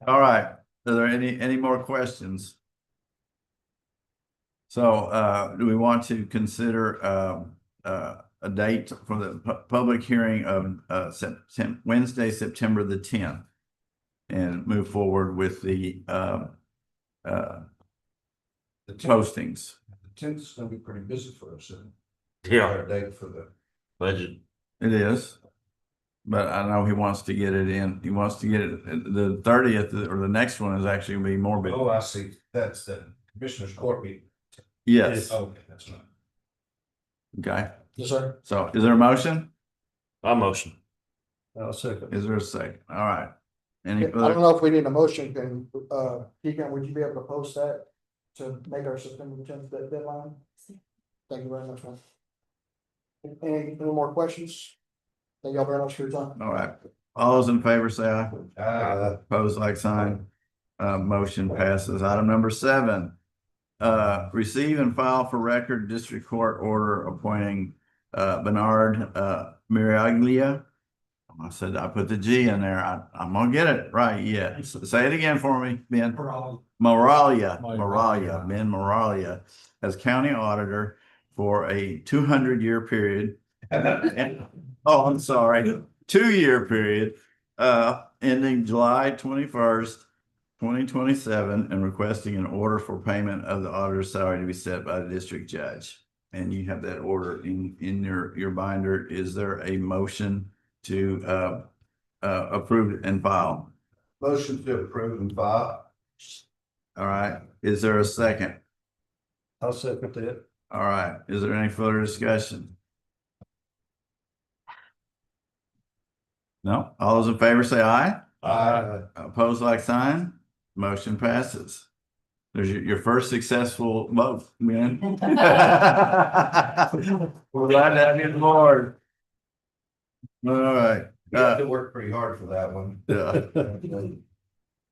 All right, are there any more questions? So, do we want to consider, a date for the public hearing of, Wednesday, September the 10th? And move forward with the, postings. The 10th is gonna be pretty busy for us. Yeah, Our date for the. budget. It is. But I know he wants to get it in, he wants to get it, the 30th, or the next one is actually gonna be more busy. Oh, I see. That's the commissioner's court meeting. Yes, Okay, that's right. okay. Yes, sir. So is there a motion? My motion. I'll second. Is there a second? All right. Any I don't further? know if we need a motion, can, Deacon, would you be able to post that to make our September 10th deadline? Thank you very much, man. Any more questions? Thank y'all very much for your time. All right. All those in favor say aye. Opposed, like sign. Motion passes. Item number 7. Receive and file for record district court order appointing Bernard Miraglia. I said I put the G in there. I'm gonna get it right. Yeah. Say it again for me, Ben. Moralia, Ben Moralia as county auditor for a 200-year period. Oh, I'm sorry, 2-year period, ending July 21st, 2027, and requesting an order for payment of the auditor's salary to be set by the district judge. And you have that order in your binder. Is there a motion to approve and file? Motion to approve and file. All right. Is there a second? I'll second that. All right. Is there any further discussion? No? All those in favor say aye. Opposed, like sign. Motion passes. There's your first successful vote, man. We're glad to have you on board. All right. You have to work pretty hard for that one. Yeah.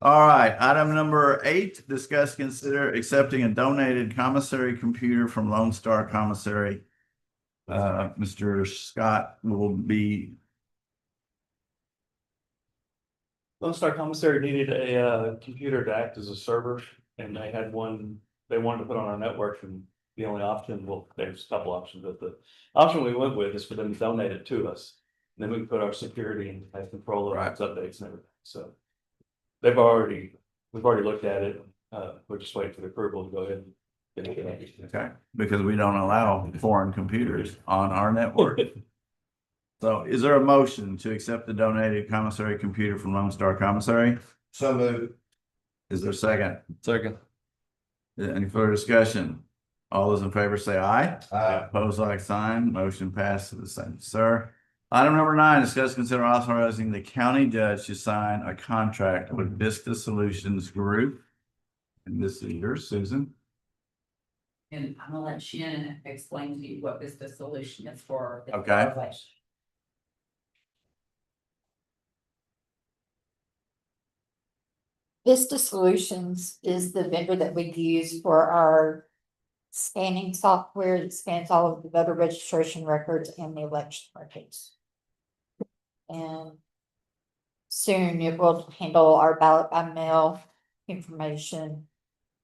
All right, item number 8, discuss, consider accepting a donated commissary computer from Lone Star Commissary. Mr. Scott will be. Lone Star Commissary needed a computer to act as a server, and they had one they wanted to put on our network, and the only option, well, there's a couple options, but the option we went with is for them to donate it to us. And then we can put our security and have control of its updates and everything, so. We've already looked at it, we're just waiting for the approval to go ahead and get it. Okay, because we don't allow foreign computers on our network. So is there a motion to accept the donated commissary computer from Lone Star Commissary? So moved. Is there a second? Second. Any further discussion? All those in favor say aye. Aye. Opposed, like sign. Motion passes. Thank you, sir. Item number 9, discuss, consider authorizing the county judge to sign a contract with Vista Solutions Group. And this is yours, Susan. And I'm gonna let Shannon explain to you what this the solution is for. Okay. Vista Solutions is the vendor that we use for our scanning software that scans all of the voter registration records and the election records. And soon it will handle our ballot by mail information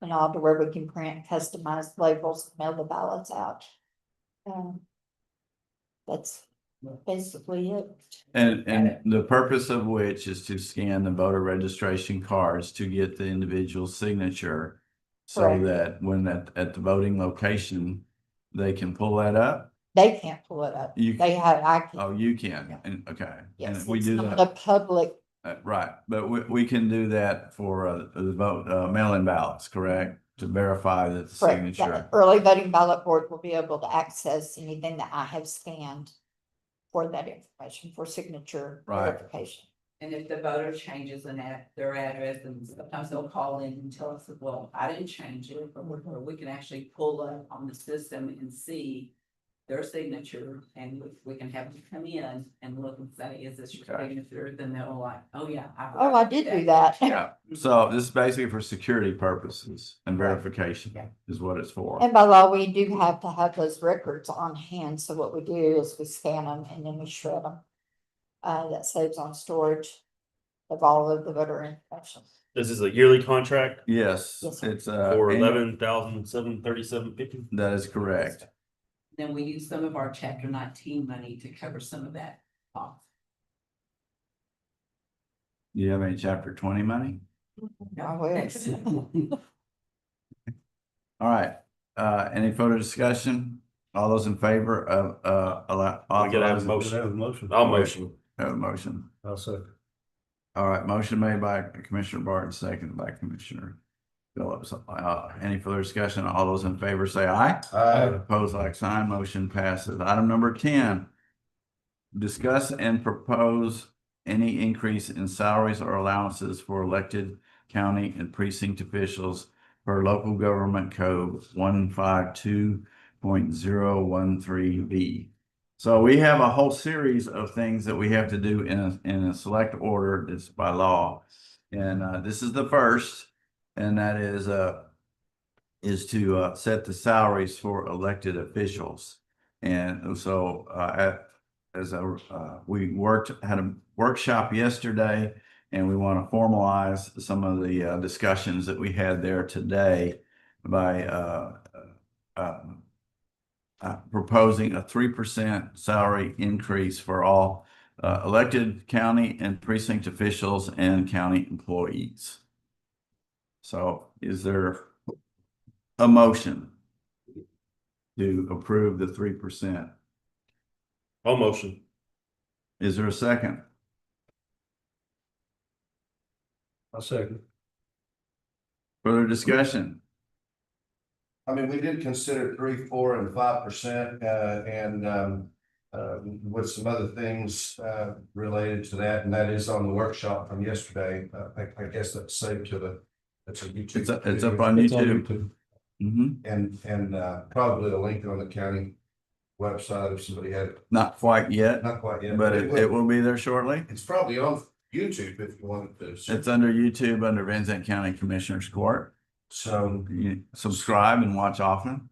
and all to where we can print customized labels and mail the ballots out. That's basically it. And the purpose of which is to scan the voter registration cards to get the individual's signature So Correct. that when at the voting location, they can pull that up? They can't pull it up. You- I can. Oh, you can, and, okay. Yes, And we it's do not that, a public, right, but we can do that for, the vote, mail-in ballots, correct? To verify that the correct. signature. The early voting ballot board will be able to access anything that I have scanned for that information, for signature Right. verification. And if the voter changes their address, and sometimes they'll call in and tell us, well, I didn't change it, or we can actually pull up on the system and see their signature, and we can have them come in and look and say, is this your Okay. signature? Then they'll like, oh, yeah. Oh, I did do that. Yeah, so this is basically for security purposes and Right. verification Yeah. is what it's for. And by law, we do have to have those records on hand. So what we do is we scan them and then we shred them. That saves on storage of all of the voter information. This is a yearly contract Yes, Yes, sir. it's, for annual- 11,737.50. that is correct. Then we use some of our chapter 19 money to cover some of that cost. Do you have any chapter 20 money? I wish. All right, any further discussion? All those in favor of, We gotta have a authorizing? motion. Should have a motion. I'll motion. Have a motion. I'll say. All right, motion made by Commissioner Barton, seconded by Commissioner Phillips. Any further discussion? All those in favor say aye. Opposed, like sign, motion passes. Item number 10. Discuss and propose any increase in salaries or allowances for elected county and precinct officials per local government code 152.013B. So we have a whole series of things that we have to do in a select order that's by law. And this is the first, and that is to set the salaries for elected officials. And so we had a workshop yesterday, and we want to formalize some of the discussions that we had there today by proposing a 3% salary increase for all elected county and precinct officials and county employees. So is there a motion to approve the 3%? I'll motion. Is there a second? I'll second. Further discussion? I mean, we did consider 3%, 4%, and 5%, and with some other things related to that, and that is on the workshop from yesterday. I guess that's saved to that's a YouTube. It's up on It's on YouTube. Mm-hmm. And probably a link on the county website if somebody had it. Not quite yet, Not quite yet. but it will be there shortly. It's probably on YouTube if you wanted to. It's under YouTube under Van Zandt County Commissioners Court. So, You subscribe and watch often.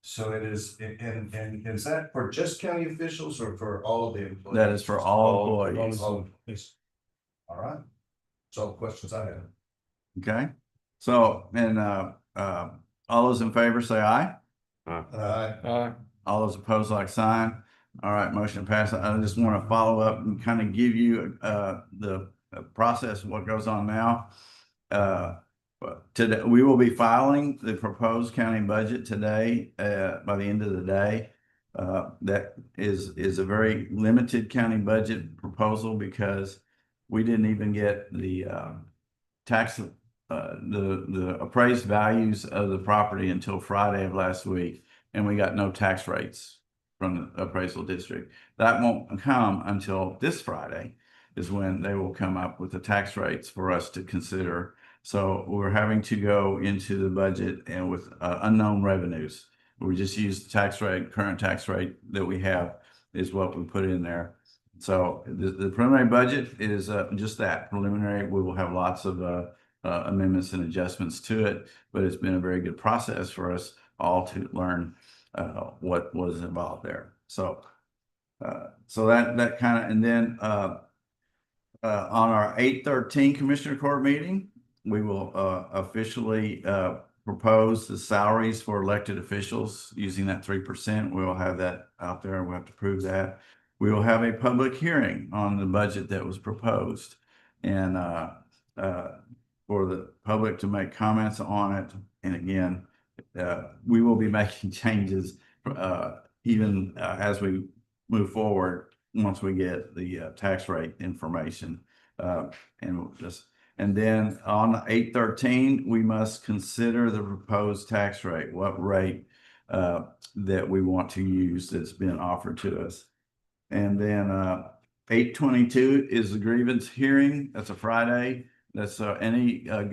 so it is, and is that for just county officials or for all of the employees? That is for all employees. All employees. All right. That's all the questions I have. Okay, so, and all those in favor say aye. All those opposed, like sign. All right, motion passed. I just want to follow up and kind of give you the process of what goes on now. But today, we will be filing the proposed county budget today by the end of the day. That is a very limited county budget proposal because we didn't even get the tax, the appraised values of the property until Friday of last week. And we got no tax rates from the appraisal district. That won't come until this Friday is when they will come up with the tax rates for us to consider. So we're having to go into the budget and with unknown revenues. We just use the tax rate, current tax rate that we have is what we put in there. So the preliminary budget is just that preliminary. We will have lots of amendments and adjustments to it, but it's been a very good process for us all to learn what was involved there. So that kind of, and then on our 8/13 Commissioner Court meeting, we will officially propose the salaries for elected officials using that 3%. We'll have that out there and we'll have to prove that. We will have a public hearing on the budget that was proposed and for the public to make comments on it and again, we will be making changes, even as we move forward, once we get the tax rate information. And then on 813, we must consider the proposed tax rate, what rate that we want to use that's been offered to us. And then 822 is the grievance hearing. That's a Friday. That's any of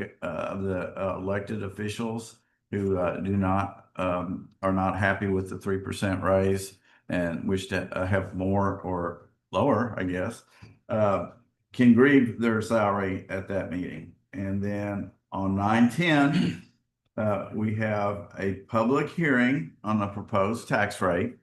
the elected officials who do not are not happy with the 3% raise and wish to have more or lower, I guess, can grieve their salary at that meeting. And then on 910, we have a public hearing on the proposed tax rate.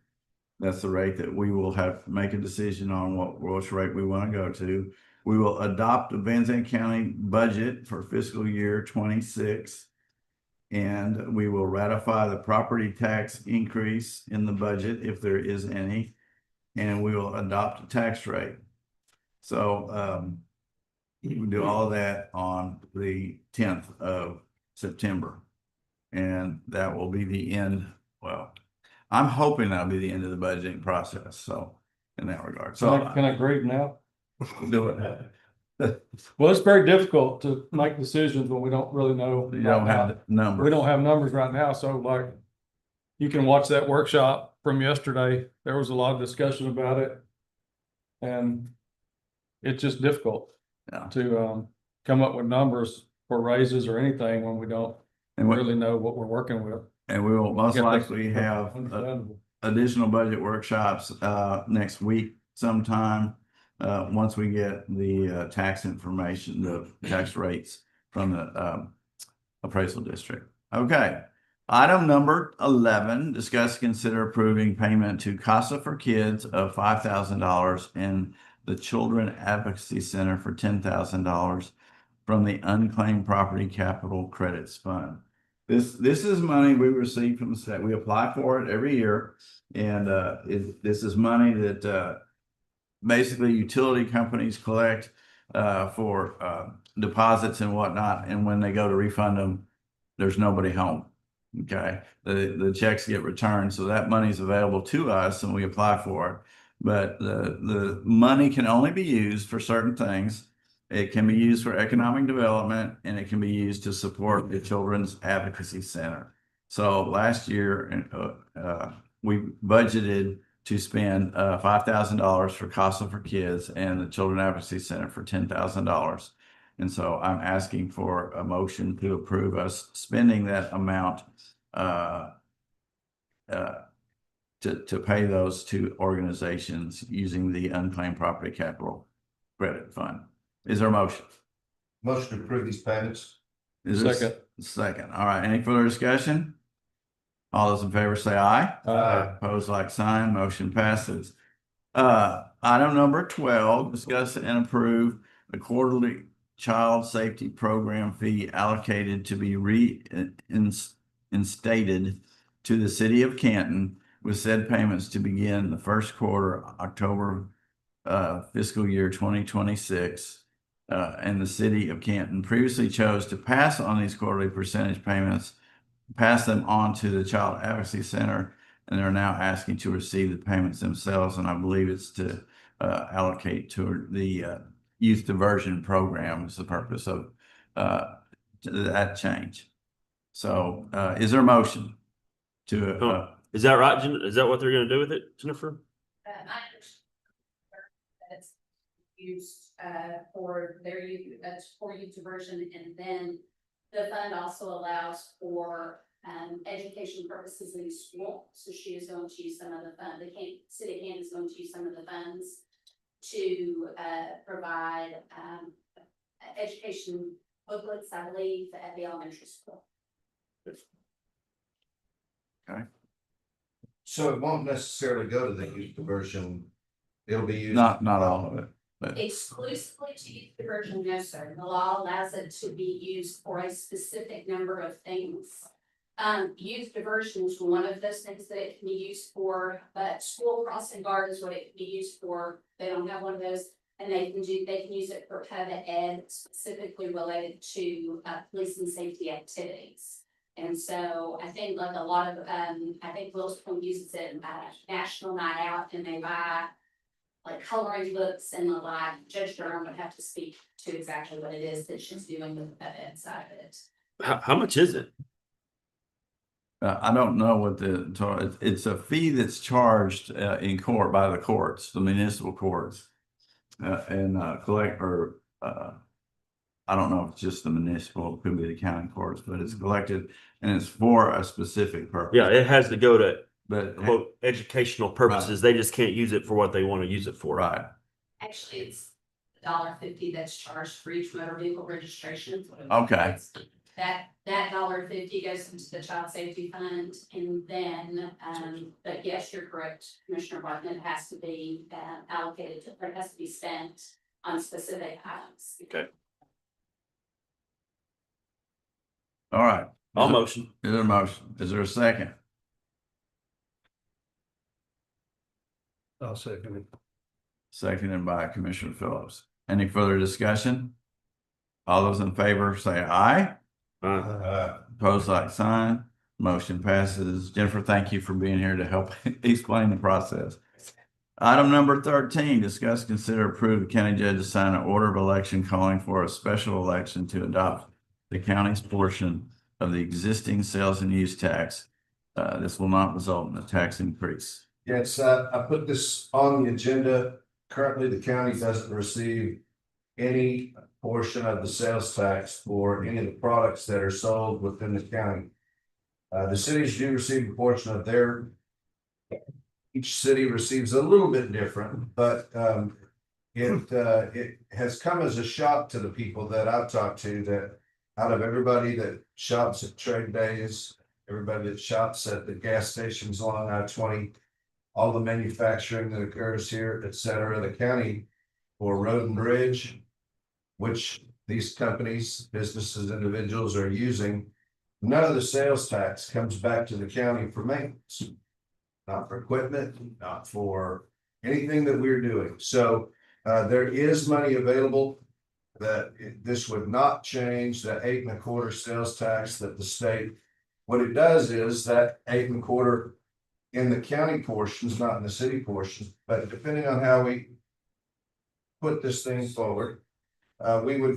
That's the rate that we will have to make a decision on which rate we want to go to. We will adopt the Van Zandt County budget for fiscal year 26. And we will ratify the property tax increase in the budget if there is any. And we will adopt a tax rate. So we will do all of that on the 10th of September. And that will be the end. Well, I'm hoping that'll be the end of the budgeting process. So in that regard, so Can I grieve now? do it. Well, it's very difficult to make decisions when we don't really know. You don't have the numbers. We don't have numbers right now, so like, you can watch that workshop from yesterday. There was a lot of discussion about it. And it's just difficult to come up with numbers for raises or anything when we don't really know what we're working with. And we will most likely have additional budget workshops next week sometime. Once we get the tax information, the tax rates from the appraisal district. Okay. Item number 11, discuss, consider approving payment to CASA for Kids of $5,000 and the Children Advocacy Center for $10,000 from the Unclaimed Property Capital Credits Fund. This is money we receive from the state. We apply for it every year. And this is money that basically utility companies collect for deposits and whatnot. And when they go to refund them, there's nobody home. Okay, the checks get returned, so that money is available to us and we apply for it. But the money can only be used for certain things. It can be used for economic development and it can be used to support the Children's Advocacy Center. So last year we budgeted to spend $5,000 for CASA for Kids and the Children's Advocacy Center for $10,000. And so I'm asking for a motion to approve us spending that amount to pay those two organizations using the Unclaimed Property Capital Credit Fund. Is there a motion? Motion to approve these payments. Is there Second. Second. All right. Any further discussion? All those in favor say aye. Aye. Opposed, like sign. Motion passes. Item number 12, discuss and approve the quarterly child safety program fee allocated to be reinstated to the city of Canton, with said payments to begin the first quarter October fiscal year 2026. And the city of Canton previously chose to pass on these quarterly percentage payments, pass them on to the Child Advocacy Center, and they're now asking to receive the payments themselves. And I believe it's to allocate to the youth diversion program is the purpose of that change. So is there a motion to is that right, is that what they're gonna do with it, Jennifer? That's used for their youth, that's for youth diversion, and then the fund also allows for education purposes in school. So she is going to use some of the fund. The city of Canton is going to use some of the funds to provide education booklets, I believe, at the elementary school. Okay. So it won't necessarily go to the youth diversion. It'll be used. Not all of it, but Exclusively to youth diversion, no, sir. The law allows it to be used for a specific number of things. Youth diversion is one of those things that it can be used for, but school crossing guard is what it can be used for. They don't have one of those, and they can use it for PUB ed, specifically related to police and safety activities. And so I think like a lot of, I think Will's Point uses it National Night Out, and they buy like coloring books and the like. Judge Durham would have to speak to exactly what it is that she's doing with the inside of it. How much is it? I don't know what it's a fee that's charged in court by the courts, the municipal courts. And collect or I don't know if it's just the municipal, it could be the county courts, but it's collected and it's for a specific purpose. Yeah, it has to go to But quote educational purposes. They just can't use it for what they want to use it for. right. Actually, it's $1.50 that's charged for each motor vehicle registration. Okay. That $1.50 goes into the child safety fund, and then, but yes, you're correct, Commissioner Barton, it has to be allocated to, or it has to be spent on specific items. Okay. All right. I'll motion. Is there a motion? Is there a second? I'll second it. Seconded by Commissioner Phillips. Any further discussion? All those in favor say aye. Opposed, like sign. Motion passes. Jennifer, thank you for being here to help explain the process. Item number 13, discuss, consider, approve the county judge to sign an order of election calling for a special election to adopt the county's portion of the existing sales and use tax. This will not result in a tax increase. Yes, I put this on the agenda. Currently, the county doesn't receive any portion of the sales tax for any of the products that are sold within the county. The cities do receive a portion of their. Each city receives a little bit different, but it has come as a shock to the people that I've talked to, that out of everybody that shops at trade days, everybody that shops at the gas stations along I-20, all the manufacturing that occurs here, et cetera, the county for road and bridge, which these companies, businesses, individuals are using, none of the sales tax comes back to the county for maintenance. Not for equipment, not for anything that we're doing. So there is money available that this would not change that 8.25% sales tax that the state. What it does is that 8.25% in the county portions, not in the city portions, but depending on how we put this thing forward,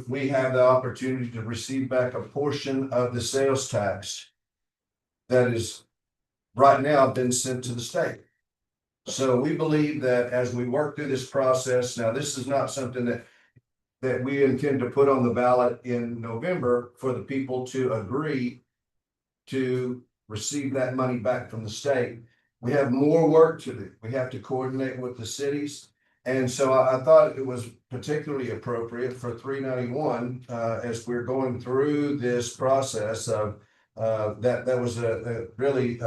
we have the opportunity to receive back a portion of the sales tax that is right now been sent to the state. So we believe that as we work through this process, now this is not something that we intend to put on the ballot in November for the people to agree to receive that money back from the state. We have more work to do. We have to coordinate with the cities. And so I thought it was particularly appropriate for 391 as we're going through this process of that was a really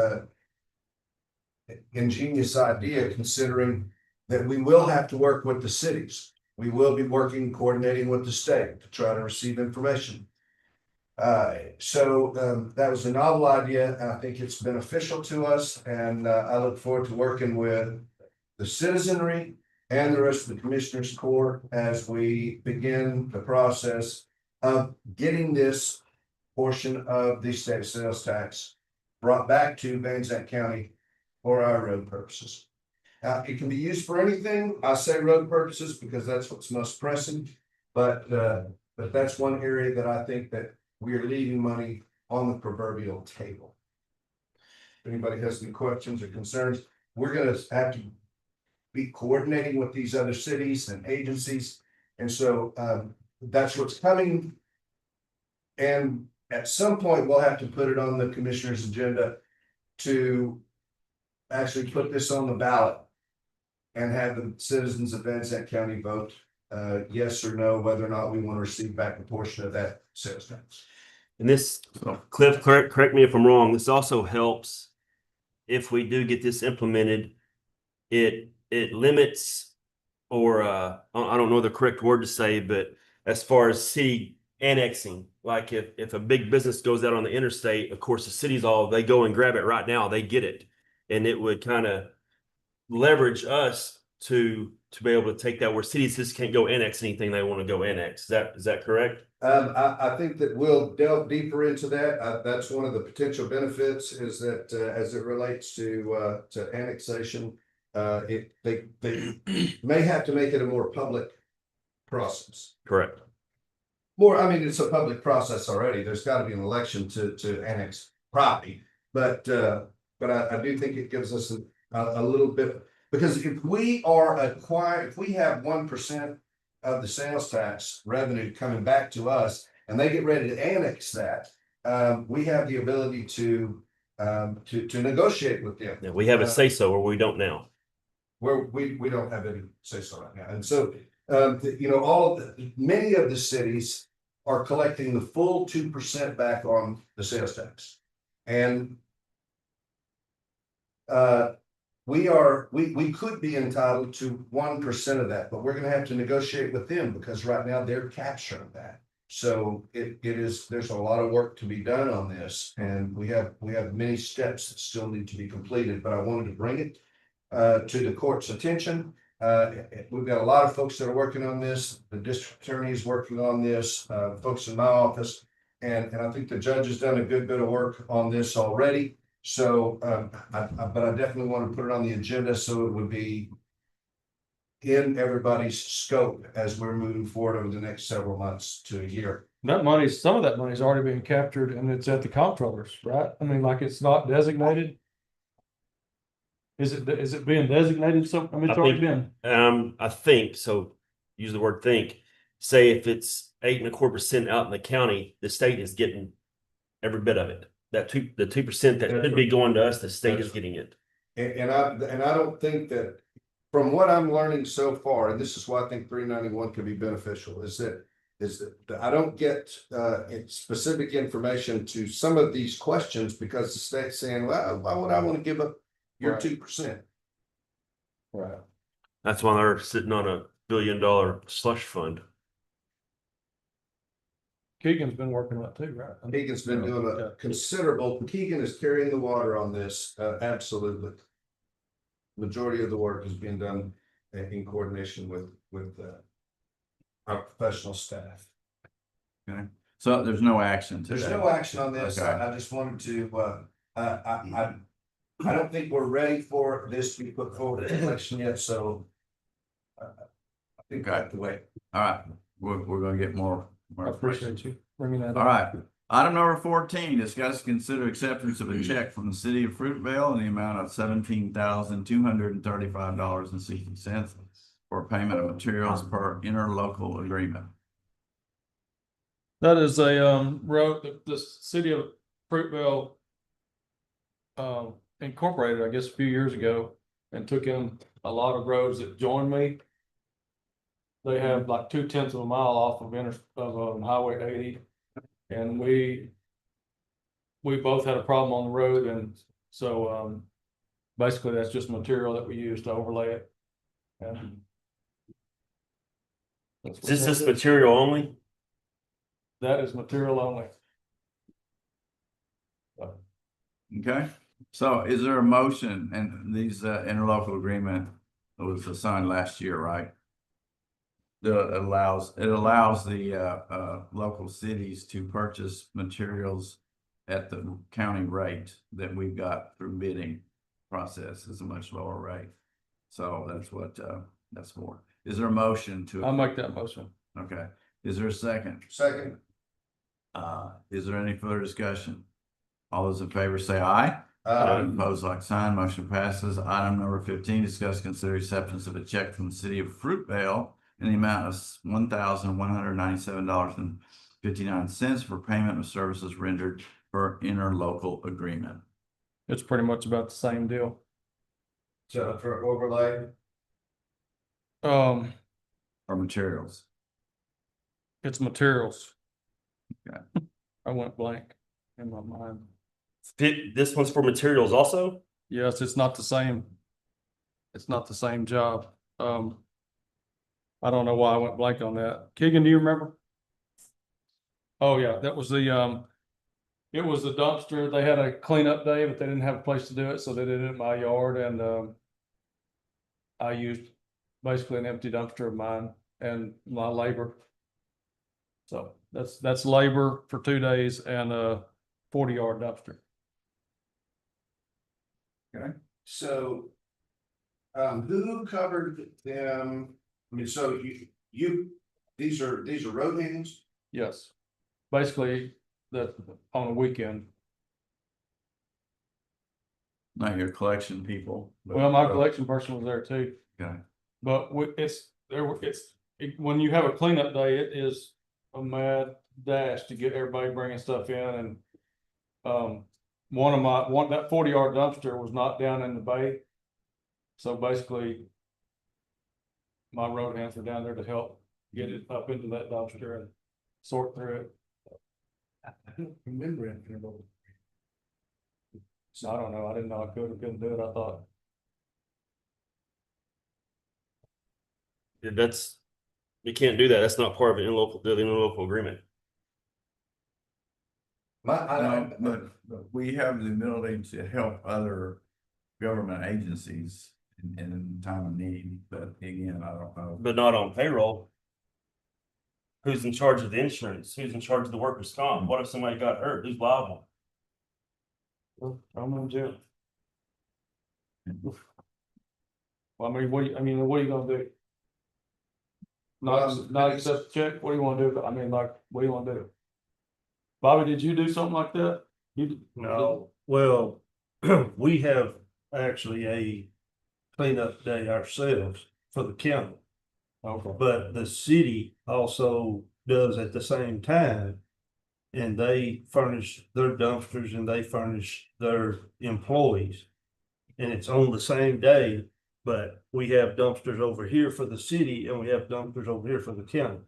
ingenious idea, considering that we will have to work with the cities. We will be working, coordinating with the state to try to receive information. So that was a novel idea, and I think it's beneficial to us. And I look forward to working with the citizenry and the rest of the Commissioners Court as we begin the process of getting this portion of the state sales tax brought back to Van Zandt County for our road purposes. It can be used for anything. I say road purposes because that's what's most pressing, but that's one area that I think that we are leaving money on the proverbial table. If anybody has any questions or concerns, we're going to have to be coordinating with these other cities and agencies. And so that's what's coming. And at some point, we'll have to put it on the commissioner's agenda to actually put this on the ballot and have the citizens of Van Zandt County vote yes or no, whether or not we want to receive back a portion of that sales tax. And this, Cliff, correct me if I'm wrong, this also helps if we do get this implemented, it limits, or I don't know the correct word to say, but as far as city annexing, like if a big business goes out on the interstate, of course, the city's they go and grab it right now, they get it. And it would kind of leverage us to to be able to take that where cities just can't go annex anything they want to go annex. Is that correct? I think that we'll delve deeper into that. That's one of the potential benefits is that, as it relates to annexation, they may have to make it a more public process. Correct. I mean, it's a public process already. There's got to be an election to annex property. But I do think it gives us a little bit, because if we have 1% of the sales tax revenue coming back to us and they get ready to annex that, we have the ability to negotiate with them. Yeah, we have a say so where we don't now. Where we don't have any say so right now. And so, many of the cities are collecting the full 2% back on the sales tax. And we could be entitled to 1% of that, but we're gonna have to negotiate with them because right now they're capturing that. So there's a lot of work to be done on this, and we have many steps that still need to be completed, but I wanted to bring it to the court's attention. We've got a lot of folks that are working on this. The district attorney is working on this, folks in my office, and I think the judge has done a good bit of work on this already. So, but I definitely want to put it on the agenda so it would be in everybody's scope as we're moving forward over the next several months to a year. Some of that money's already been captured and it's at the comptrollers, right? I mean, like it's not designated. Is it being designated? So, I mean, it's already been. I think so. Use the word think. Say if it's 8.25% out in the county, the state is getting every bit of it. The 2% that should be going to us, the state is getting it. And I don't think that, from what I'm learning so far, and this is why I think 391 could be beneficial, is that I don't get specific information to some of these questions because the state's saying, well, why would I want to give up your 2%? Right. That's why they're sitting on $1 billion slush fund. Keegan's been working on it too, right? Keegan's been doing a considerable, Keegan is carrying the water on this, absolutely. Majority of the work is being done in coordination with our professional staff. Okay, so there's no action today. There's no action on this. Okay. I just wanted to, I don't think we're ready for this to be put forward to election yet, so I think we have to wait. All right, we're gonna get more. I appreciate you bringing that up. All right, item number 14, discuss and consider acceptance of a check from the city of Fruitvale in the amount of $17,235.60 for payment of materials per interlocal agreement. That is a road that the city of Fruitvale incorporated, I guess, a few years ago and took in a lot of roads that joined me. They have like 0.2 of a mile off of Highway 80, and we both had a problem on the road, and so basically that's just material that we use to overlay it. And Is this material only? that is material only. Okay, so is there a motion, and these interlocal agreement was signed last year, right? It allows the local cities to purchase materials at the county rate that we've got through bidding process is a much lower rate. So that's what that's for. Is there a motion to? I'll make that motion. Okay, is there a second? Second. Is there any further discussion? All those in favor say aye. Opposed, like sign. Motion passes. Item number 15, discuss consider acceptance of a check from the city of Fruitvale in the amount of $1,197.59 for payment of services rendered per interlocal agreement. It's pretty much about the same deal. So for overlay. Or materials. It's materials. Okay. I went blank in my mind. This one's for materials also? Yes, it's not the same. It's not the same job. I don't know why I went blank on that. Keegan, do you remember? Oh, yeah, that was the, it was the dumpster. They had a cleanup day, but they didn't have a place to do it, so they did it in my yard, and I used basically an empty dumpster of mine and my labor. So that's labor for 2 days and a 40-yard dumpster. So. Who covered them? I mean, so these are road hands? Yes. Basically, that on a weekend. Not your collection people. Well, my collection person was there too. Okay. But when you have a cleanup day, it is a mad dash to get everybody bringing stuff in and. That 40-yard dumpster was not down in the bay. So basically. My road hands were down there to help get it up into that dumpster and sort through it. I don't remember it. So I don't know. I didn't know I could or couldn't do it. I thought. You can't do that. That's not part of the interlocal agreement. But we have the ability to help other government agencies in time of need, but again, I don't know. But not on payroll. Who's in charge of the insurance? Who's in charge of the workers' comp? What if somebody got hurt? Who's liable? Well, I'm in jail. Well, I mean, what are you gonna do? Not accept the check? What do you wanna do? I mean, like, what do you wanna do? Bobby, did you do something like that? No, well, we have actually a cleanup day ourselves for the county. Okay. But the city also does at the same time. And they furnish their dumpsters and they furnish their employees. And it's on the same day, but we have dumpsters over here for the city and we have dumpsters over here for the county.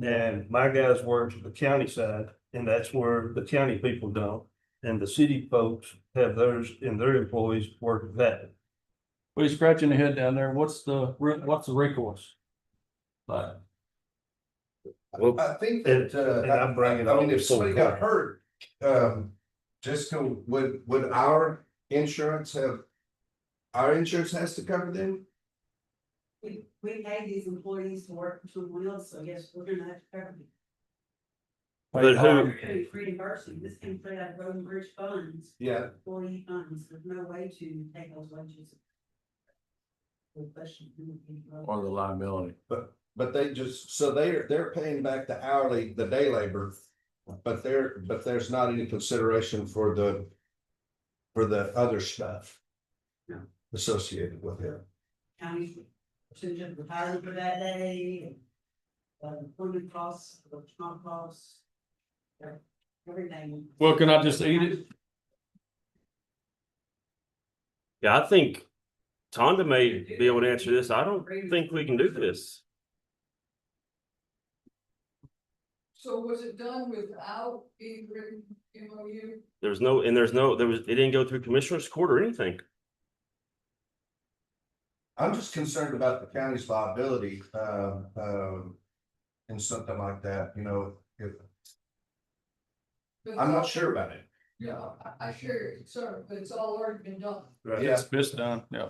And my guys work the county side and that's where the county people don't. And the city folks have theirs and their employees work that. Well, you're scratching your head down there. What's the recourse? Like, I think that, And I bring it I mean, up if somebody before. got hurt, Jessica, would our insurance has to cover them? We pay these employees to work for someone else, so yes, we're gonna have to cover them. But who, Reimbursing, this can put out road and bridge funds. Yeah. Employee funds, there's no way to take those wages. Or the liability. But they just, so they're paying back the hourly, the day labor, but there's not any consideration for the other stuff. No. Associated with it. County percentage of retirement for that day. Employment costs, electronic costs. Everything. well, can I just eat it? yeah, I think Tonda may be able to answer this. I don't think we can do this. So was it done without being written MOU? It didn't go through commissioner's court or anything. I'm just concerned about the county's liability, in something like that, I'm not sure about it. Yeah, I share it, sir, but it's all already been done. Yeah. It's done, yeah.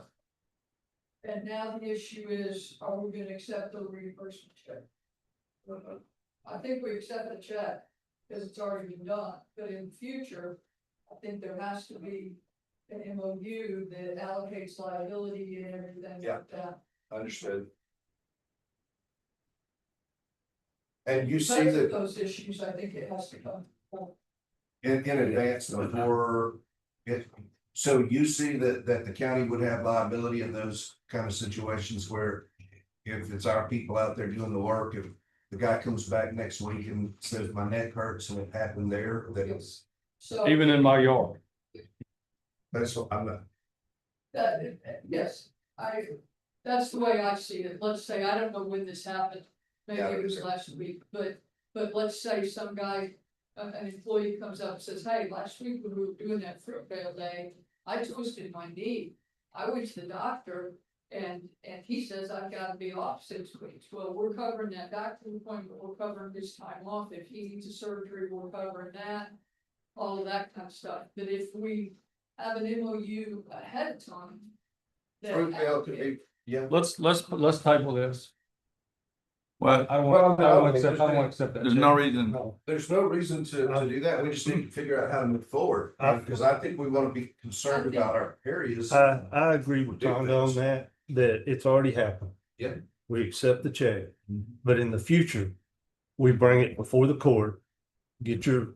And now the issue is, are we gonna accept the reimbursement check? I think we accept the check because it's already been done, but in the future, I think there has to be an MOU that allocates liability and everything Yeah. like that. Understood. And you see Both of that those issues, I think it has to come. in advance before it, so you see that the county would have liability in those kind of situations where if it's our people out there doing the work, if the guy comes back next week and says my neck hurts and it happened there, that it's, So. Even in my yard. that's what I'm not. Yes, that's the way I see it. Let's say, I don't know when this happened. Maybe Yeah. it was last week, but let's say some guy, an employee comes up and says, hey, last week when we were doing that Fruitvale Day, I twisted my knee. I went to the doctor and he says I've got to be off 6 weeks. Well, we're covering that doctor appointment, we're covering his time off. If he needs a surgery, we're covering that, all of that kind of stuff. But if we have an MOU ahead of time. that Fruitvale could be, Yeah. let's table this. Well, I don't want to accept that. there's check. no reason. There's no reason to do that. We just need to figure out how to move forward. Because I think we want to be concerned about our areas. I agree with Tonda on that it's already happened. Yeah. We accept the check, but in the future, we bring it before the court, get your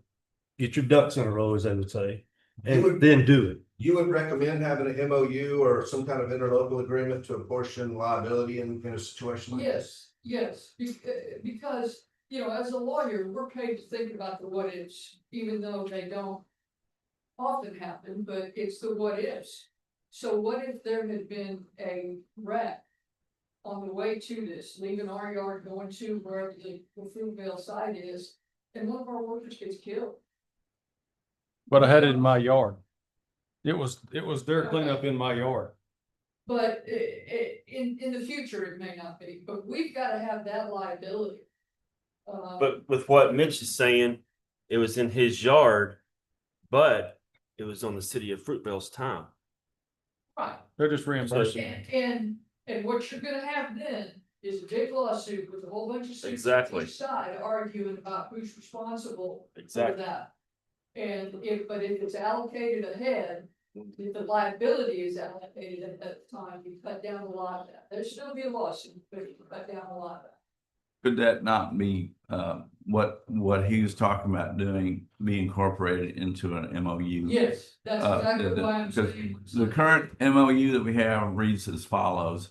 ducks in a row, as they would say, and then do it. You would recommend having an MOU or some kind of interlocal agreement to apportion liability in a situation like this? Yes, because, you know, as a lawyer, we're paid to think about the what ifs, even though they don't often happen, but it's the what ifs. So what if there had been a wreck on the way to this, leaving our yard, going to where the Fruitvale site is, and one of our workers gets killed? But I had it in my yard. It was their cleanup in my yard. But in the future, it may not be, but we've got to have that liability. But with what Mitch is saying, it was in his yard, but it was on the city of Fruitvale's time. Right. They're just reimbursing. And what you're gonna have then is a big lawsuit with a whole bunch of suits on Exactly. each side arguing about who's responsible for Exactly. that. And if it's allocated ahead, if the liability is allocated at that time, you cut down a lot of that. There'll still be a lawsuit, but you cut down a lot of that. Could that not be, what he was talking about doing, be incorporated into an MOU? Yes, that's exactly why I'm because saying. the current MOU that we have reads as follows.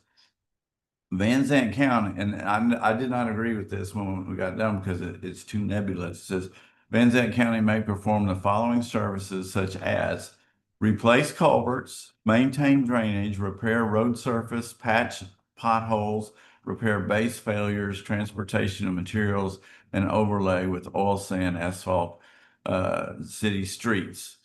Van Zandt County, and I did not agree with this when we got done because it's too nebulous. It says Van Zandt County may perform the following services such as replace culverts, maintain drainage, repair road surface, patch potholes, repair base failures, transportation of materials, and overlay with oil sand asphalt city streets.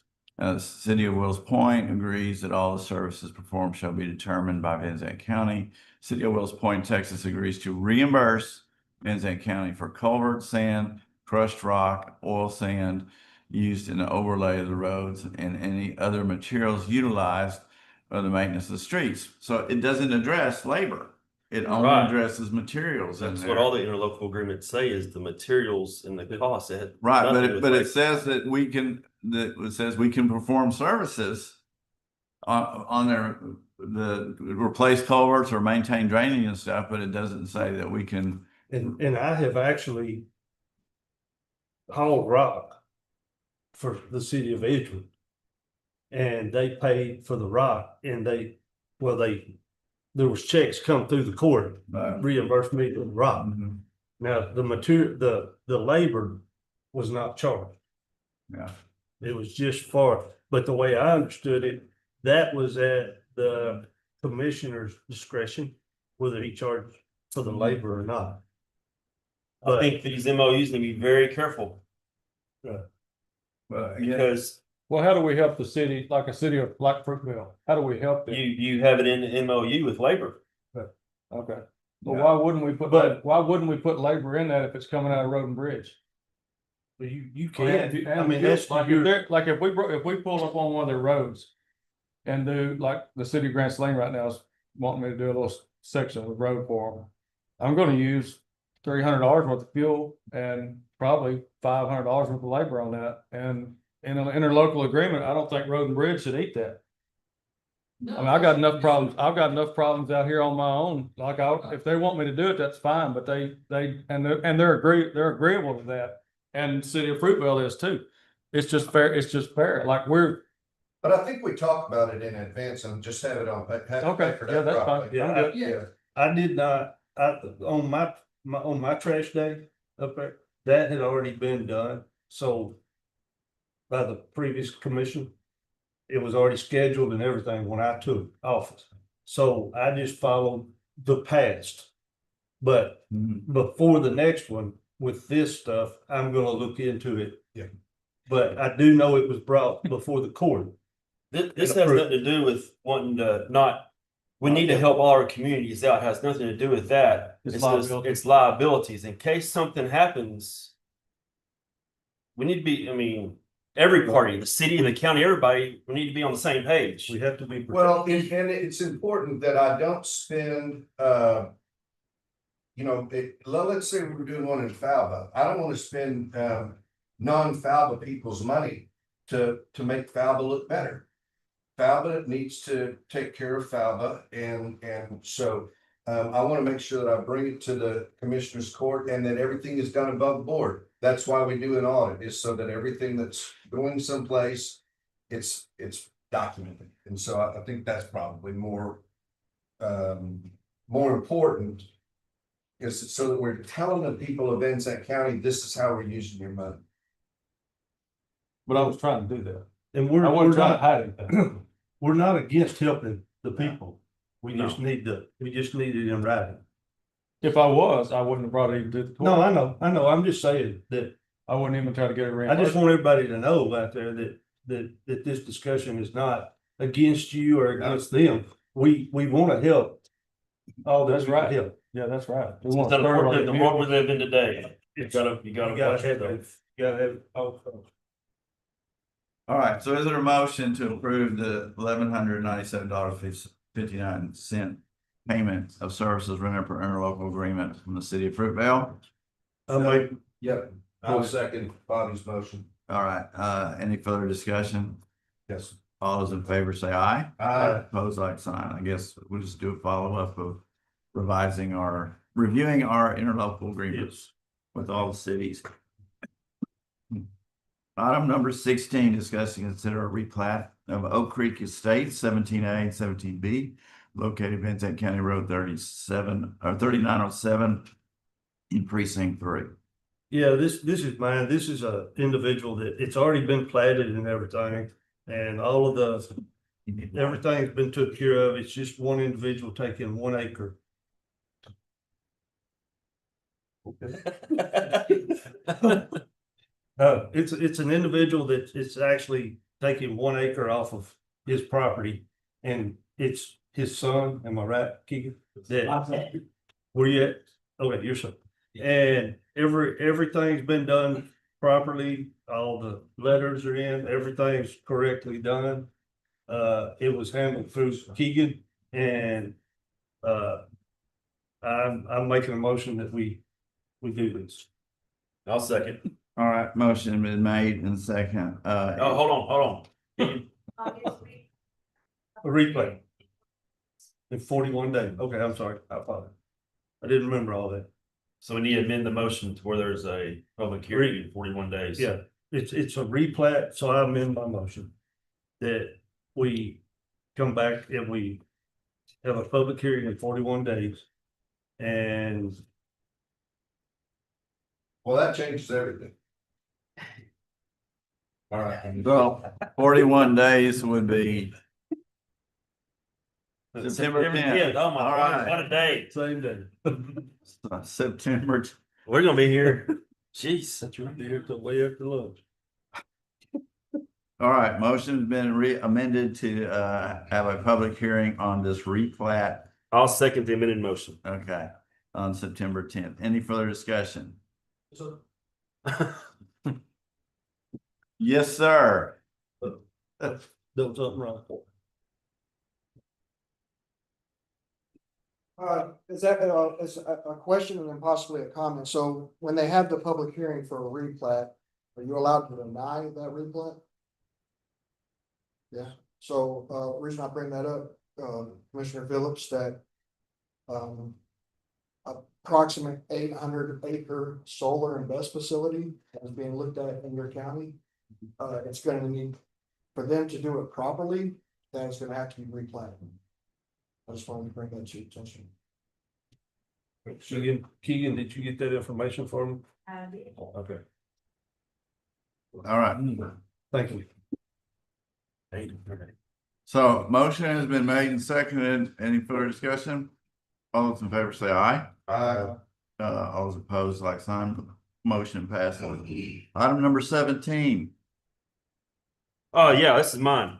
City of Wills Point agrees that all the services performed shall be determined by Van Zandt County. City of Wills Point, Texas agrees to reimburse Van Zandt County for culvert sand, crushed rock, oil sand used in the overlay of the roads and any other materials utilized for the maintenance of the streets. So it doesn't address labor. It only Right. addresses materials. That's what all the interlocal agreements say is the materials and the cost. Right, but it says that it says we can perform services on the replace culverts or maintain draining and stuff, but it doesn't say that we can. And I have actually hauled rock for the city of Edgewood. And they paid for the rock and there was checks come through the court, reimbursed me for the rock. Now, the material, the labor was not charged. Yeah. It was just but the way I understood it, that was at the commissioner's discretion, whether he charged for the labor or not. I think these MOUs need to be very careful. Because how do we help the city, like a city of like Fruitvale? How do we help them? you have it in the MOU with labor. Okay. Well, why wouldn't we put labor in that if it's coming out of road and bridge? But you can't, I mean, that's like if we pull up on one of their roads and do like the city of Grants Lane right now is wanting me to do a little section of the road for them. I'm gonna use $300 worth of fuel and probably $500 worth of labor on that. And in an interlocal agreement, I don't think road and bridge should eat that. I mean, I got enough problems. I've got enough problems out here on my own. Like if they want me to do it, that's fine. But they're agreeable to that. And City of Fruitvale is too. It's just fair. It's just fair. Like But I think we talked about it in advance and just have it on. Okay, yeah, that's fine. Yeah, I did not, on my trash day up there, that had already been done, so. By the previous commission, it was already scheduled and everything when I took office, so I just followed the past. But before the next one with this stuff, I'm gonna look into it. Yeah. But I do know it was brought before the court. This has nothing to do with wanting to not, we need to help all our communities out. It has nothing to do with that. It's liabilities. In case something happens, we need to be, I mean, every party, the city and the county, everybody, we need to be on the same page. We have to be. Well, and it's important that I don't spend, you know, let's say we're doing one in Falba. I don't want to spend, non-Falba people's money to make Falba look better. Falba needs to take care of Falba, and so I want to make sure that I bring it to the commissioner's court and that everything is done above board. That's why we do an audit, is so that everything that's going someplace, it's documented. And so I think that's probably more important, is so that we're telling the people of Van Zandt County, this is how we're using your money. But I was trying to do that. And I we're wasn't trying to not, hide anything. we're not against helping the people. We just need it in writing. If I was, I wouldn't have brought it even to the court. No, I know. I'm just saying that I wouldn't even try to get it I reimbursed. just want everybody to know out there that this discussion is not against you or against them. We want to help. All That's that's right. right. Help. Yeah, that's right. We It's want to serve our unfortunate the world we community. live in today. You gotta You watch gotta it have though. it. You gotta have it. Also. All right, so is there a motion to approve the $1,197.59 payment of services rendered per interlocal agreement from the city of Fruitvale? Yep, I'll second Bobby's motion. All right, any further discussion? Yes. All those in favor say aye. Aye. Opposed, like sign. I guess we'll just do a follow-up of reviewing our interlocal agreements with all the cities. Item number 16, discuss and consider a replat of Oak Creek Estates, 17A and 17B, located Van Zandt County Road 3907 in precinct 3. Yeah, this is mine. This is a individual that it's already been platted and everything. And all of everything's been took care of. It's just one individual taking 1 acre. It's an individual that it's actually taking 1 acre off of his property, and it's his son. Am I right, Keegan? That, where you at? Okay, your son. And everything's been done properly. All the letters are in, everything's correctly done. It was handled through Keegan, and I'm making a motion that we do this. I'll second. All right, motion been made and second. Oh, hold on. A replay. In 41 days. Okay, I'm sorry. I apologize. I didn't remember all that. So we need to amend the motion to where there's a public hearing in 41 days. Yeah, it's a replat, so I amend my motion that we come back and we have a public hearing in 41 days. And Well, that changes everything. All right. Well, 41 days would be September 10th. Oh my All God, right. what a day. same day. September. We're gonna be here. Jeez. That's right there till way after lunch. All right, motion's been amended to have a public hearing on this replat. I'll second the amended motion. Okay, on September 10th. Any further discussion? So Yes, sir. done something wrong. Is that, is a question and then possibly a comment? So when they have the public hearing for a replat, are you allowed to deny that replat? Yeah, so, reason I bring that up, Commissioner Phillips, that, approximate 800-acre solar and BESS facility is being looked at in your county. It's gonna need, for them to do it properly, that is gonna have to be replatted. I just wanted to bring that to your attention. Keegan, did you get that information from him? Okay, All right. thank you. So motion has been made and seconded. Any further discussion? All those in favor say aye. Aye. All those opposed, like sign. Motion passes. Item number 17. Oh, yeah, this is mine.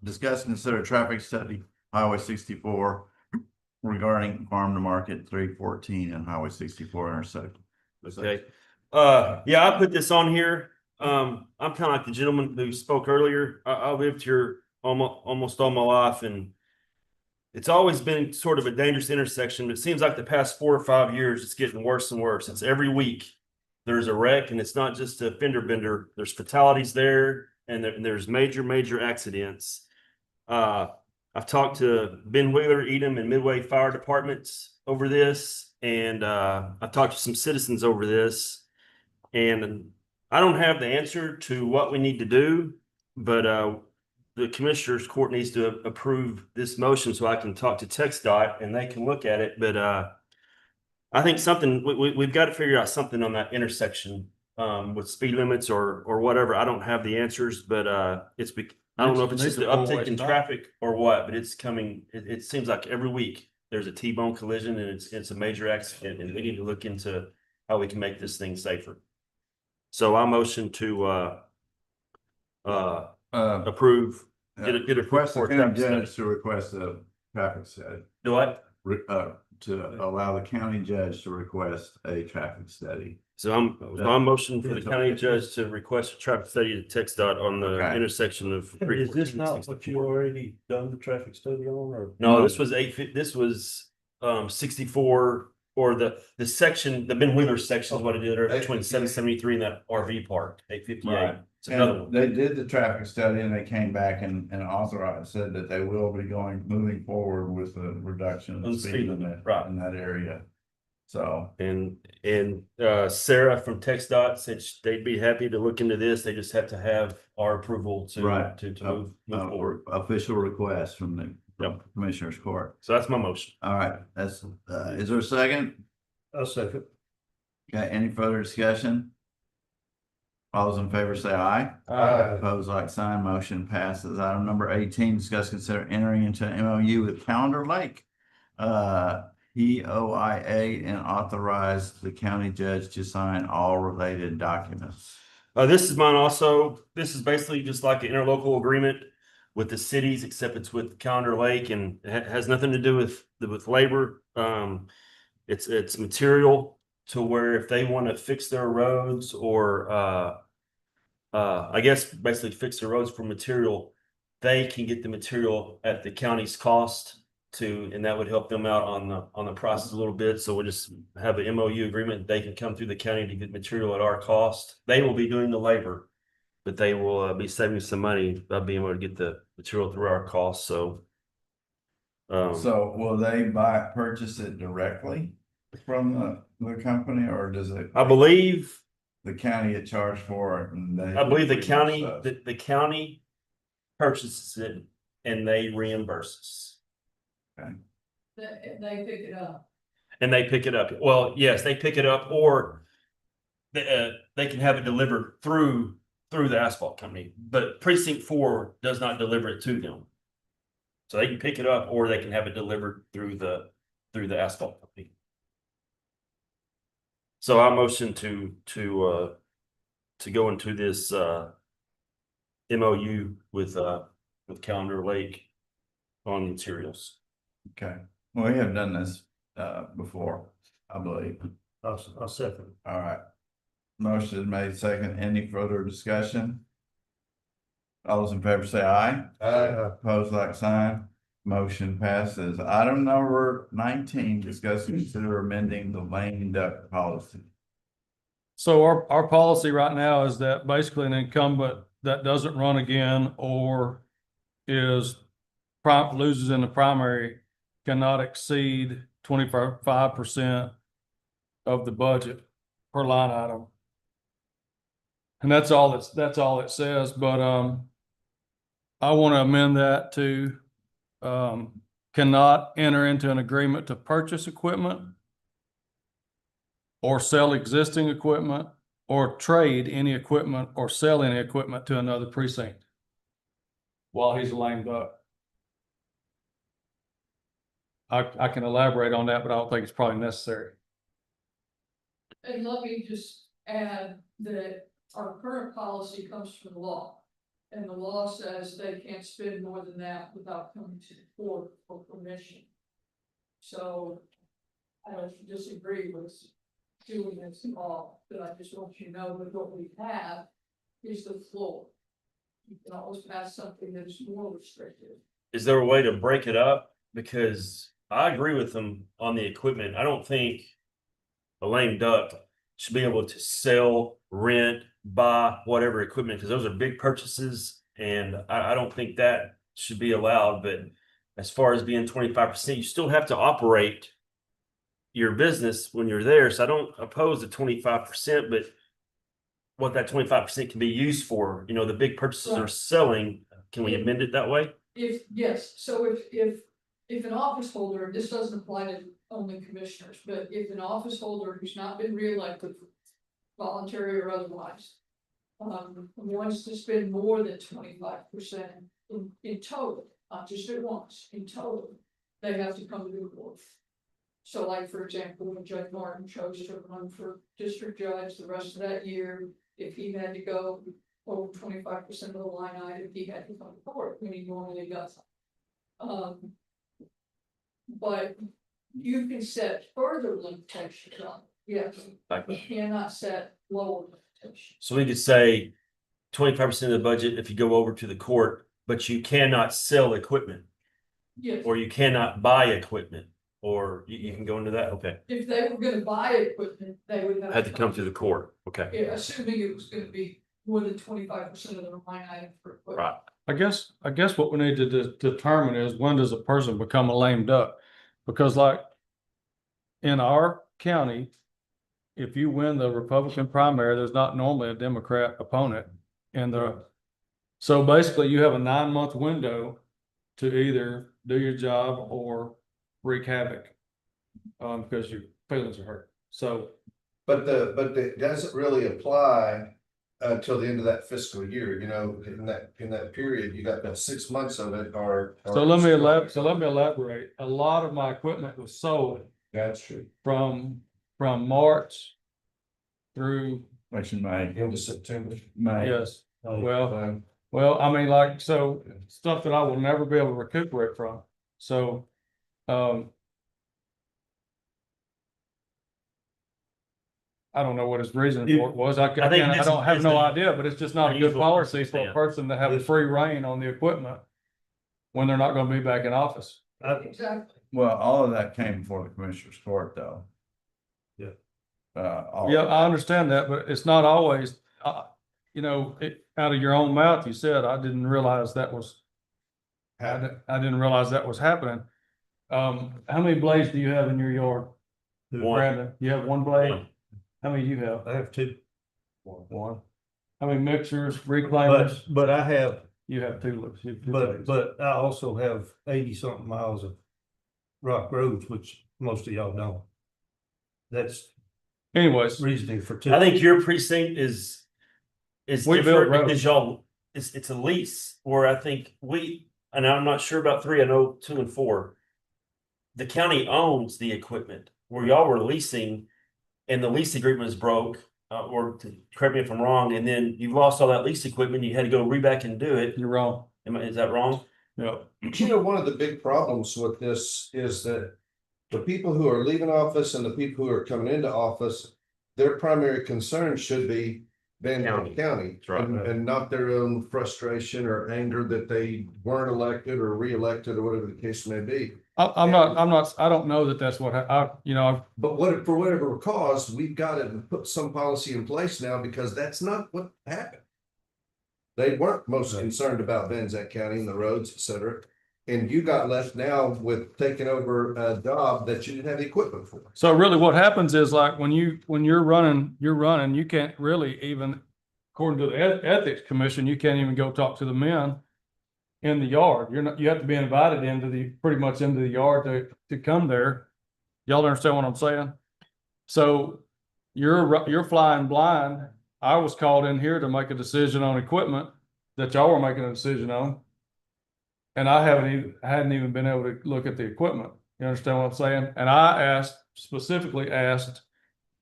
Discuss and consider traffic study, Highway 64 regarding farm to market 314 and Highway 64 intersection. Okay. Yeah, I put this on here. I'm kind of like the gentleman who spoke earlier. I lived here almost all my life, and it's always been sort of a dangerous intersection. But it seems like the past 4 or 5 years, it's getting worse and worse. It's every week there's a wreck, and it's not just a fender bender. There's fatalities there, and there's major accidents. I've talked to Ben Wheeler, Edom, and Midway Fire Departments over this, and I've talked to some citizens over this, and I don't have the answer to what we need to do, but the Commissioners Court needs to approve this motion so I can talk to TxDOT and they can look at it. But I think something we've got to figure out something on that intersection with speed limits or whatever. I don't have the answers, but I don't know if it's just the uptick in traffic or what, but it's coming. It seems like every week there's a T-bone collision and it's a major accident, and we need to look into how we can make this thing safer. So I motion to approve. Get a request the for a county traffic study. judge to request a traffic study. Do what? To allow the county judge to request a traffic study. So I'm motion for the county judge to request a traffic study to TxDOT on the Okay. intersection of. Is this not what you already done the traffic study on, or? No, this was this was 64, or the section, the Ben Wheeler section is what it did, or between 773 and that RV park, 858. Right. It's another And one. they did the traffic study and they came back and authorized, said that they will be moving forward with a reduction On of the speed limit right. in that area. So, And Sarah from TxDOT said they'd be happy to look into this. They just have to have our approval to right. to move forward. Official request from the Commissioner's Court. So that's my motion. All right, that's, is there a second? A second. Okay, any further discussion? All those in favor say aye. Opposed, like sign, motion passes. Item number 18, discuss, consider entering into an MOU with Calendar Lake. EOIA, and authorize the county judge to sign all related documents. This is mine also. This is basically just like an interlocal agreement with the cities, except it's with Calendar Lake, and it has nothing to do with labor. It's material to where if they want to fix their roads or I guess basically fix their roads for material, they can get the material at the county's cost and that would help them out on the process a little bit. So we'll just have an MOU agreement. They can come through the county to get material at our cost. They will be doing the labor, but they will be saving some money by being able to get the material through our cost. So So will they purchase it directly from the company, or does it? I believe the county had charged for it, and I believe the county purchases it and they reimburse us. They pick it up. And they pick it up. Well, yes, they pick it up, or they can have it delivered through the asphalt company, but Precinct 4 does not deliver it to them. So they can pick it up, or they can have it delivered through the asphalt company. So I motion to go into this MOU with Calendar Lake on materials. Okay, well, we have done this before, I believe. I'll second. All right. Motion is made second. Any further discussion? All those in favor say aye. Opposed, like sign. Motion passes. Item number 19, discuss and consider amending the lane duct policy. So our policy right now is that basically an incumbent that doesn't run again or loses in the primary cannot exceed 25% of the budget per line item. And that's all it says, but I want to amend that to cannot enter into an agreement to purchase equipment or sell existing equipment or trade any equipment or sell any equipment to another precinct while he's a lame duck. I can elaborate on that, but I don't think it's probably necessary. And let me just add that our current policy comes from the law. And the law says they can't spend more than that without coming to the court for permission. So I don't disagree with doing this law, but I just want you to know that what we have is the floor. You can always pass something that's more restrictive. Is there a way to break it up? Because I agree with them on the equipment. I don't think a lame duck should be able to sell, rent, buy whatever equipment, because those are big purchases. And I don't think that should be allowed. But as far as being 25%, you still have to operate your business when you're there. So I don't oppose the 25%, but what that 25% can be used for, you know, the big purchases are Right. selling. Can we amend it that way? If, yes, so if an office holder, and this doesn't apply to only commissioners, but if an office holder who's not been reelected, voluntary or otherwise, wants to spend more than 25% in total, not just at once, in total, they have to come to the board. So like, for example, when Judge Martin chose to run for district judge the rest of that year, if he had to go over 25% of the line item, he had to come to court when he normally does. But you can set further limitations on it. Yes, you cannot set lower limitations. So we could say 25% of the budget if you go over to the court, but you cannot sell equipment, Yes, or you cannot buy equipment, or you can go into that. Okay. if they were gonna buy equipment, they would Had to come through the court. Okay. Yeah, assuming it was gonna be more than 25% of the line item for equipment. Right. I guess what we need to determine is when does a person become a lame duck? Because like in our county, if you win the Republican primary, there's not normally a Democrat opponent in the. So basically you have a 9-month window to either do your job or wreak havoc. Because your feelings are hurt. So. But it doesn't really apply till the end of that fiscal year, you know, in that period, you got that 6 months of it or. So let me elaborate. A lot of my equipment was sold That's true. from March through. May. Into September. Yes, well, I mean, like, so stuff that I will never be able to recuperate from. So, I don't know what his reason for it was. I don't have no idea, but it's just not a good policy for a person to have a free reign on the equipment when they're not gonna be back in office. Exactly. Well, all of that came before the commissioner's court, though. Yeah. Yeah, I understand that, but it's not always, you know, out of your own mouth, you said, I didn't realize that was. I didn't realize that was happening. How many blades do you have in your yard? One. Brandon, you have one blade? One. How many you have? I have two. One. How many mixers, reclaimers? But I have, You have two. but I also have 80-something miles of rock roads, which most of y'all don't. That's Anyways, reasoning for two. I think your precinct is We build different roads. because y'all, it's a lease, where I think and I'm not sure about 3, I know 2 and 4. The county owns the equipment, where y'all were leasing and the lease agreement is broke, correct me if I'm wrong, and then you lost all that lease equipment, you had to go back and do it. you're wrong. Is that wrong? Yeah. You know, one of the big problems with this is that the people who are leaving office and the people who are coming into office, their primary concern should be Van Dorn County. That's right. And not their own frustration or anger that they weren't elected or reelected or whatever the case may be. I don't know that that's what But for whatever cause, we've got to put some policy in place now because that's not what happened. They weren't most concerned about Van Zandt County and the roads, et cetera. And you got left now with taking over a job that you didn't have the equipment for. So really what happens is like when you're running, you can't really even, according to the ethics commission, you can't even go talk to the men in the yard. You have to be invited pretty much into the yard to come there. Y'all understand what I'm saying? So you're flying blind. I was called in here to make a decision on equipment that y'all were making a decision on. And I hadn't even been able to look at the equipment. You understand what I'm saying? And I specifically asked,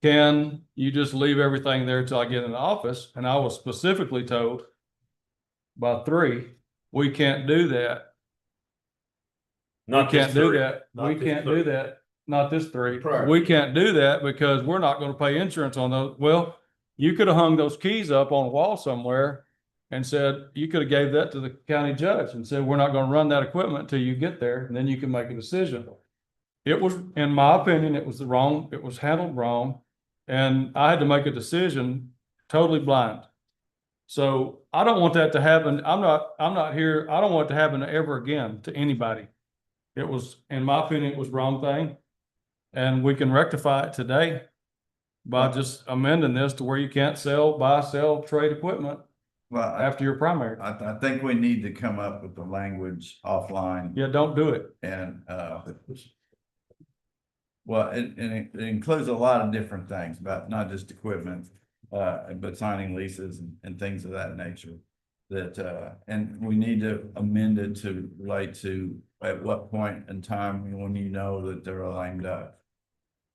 can you just leave everything there till I get in the office? And I was specifically told by 3, we can't do that. Not We can't do this that. Not We this can't 3. do that. Not this 3. Right. We can't do that because we're not going to pay insurance on those. Well, You could have hung those keys up on a wall somewhere and said, you could have gave that to the county judge and said, we're not gonna run that equipment until you get there, and then you can make a decision. It was, in my opinion, it was it was handled wrong, and I had to make a decision totally blind. So I don't want that to happen. I'm not here, I don't want it to happen ever again to anybody. It was, in my opinion, it was the wrong thing. And we can rectify it today by just amending this to where you can't buy, sell, trade equipment Well, after your primary. I think we need to come up with the language offline Yeah, don't do it. and, well, it includes a lot of different things, about not just equipment, but signing leases and things of that nature. That, and we need to amend it to relate to at what point in time when you know that they're a lame duck.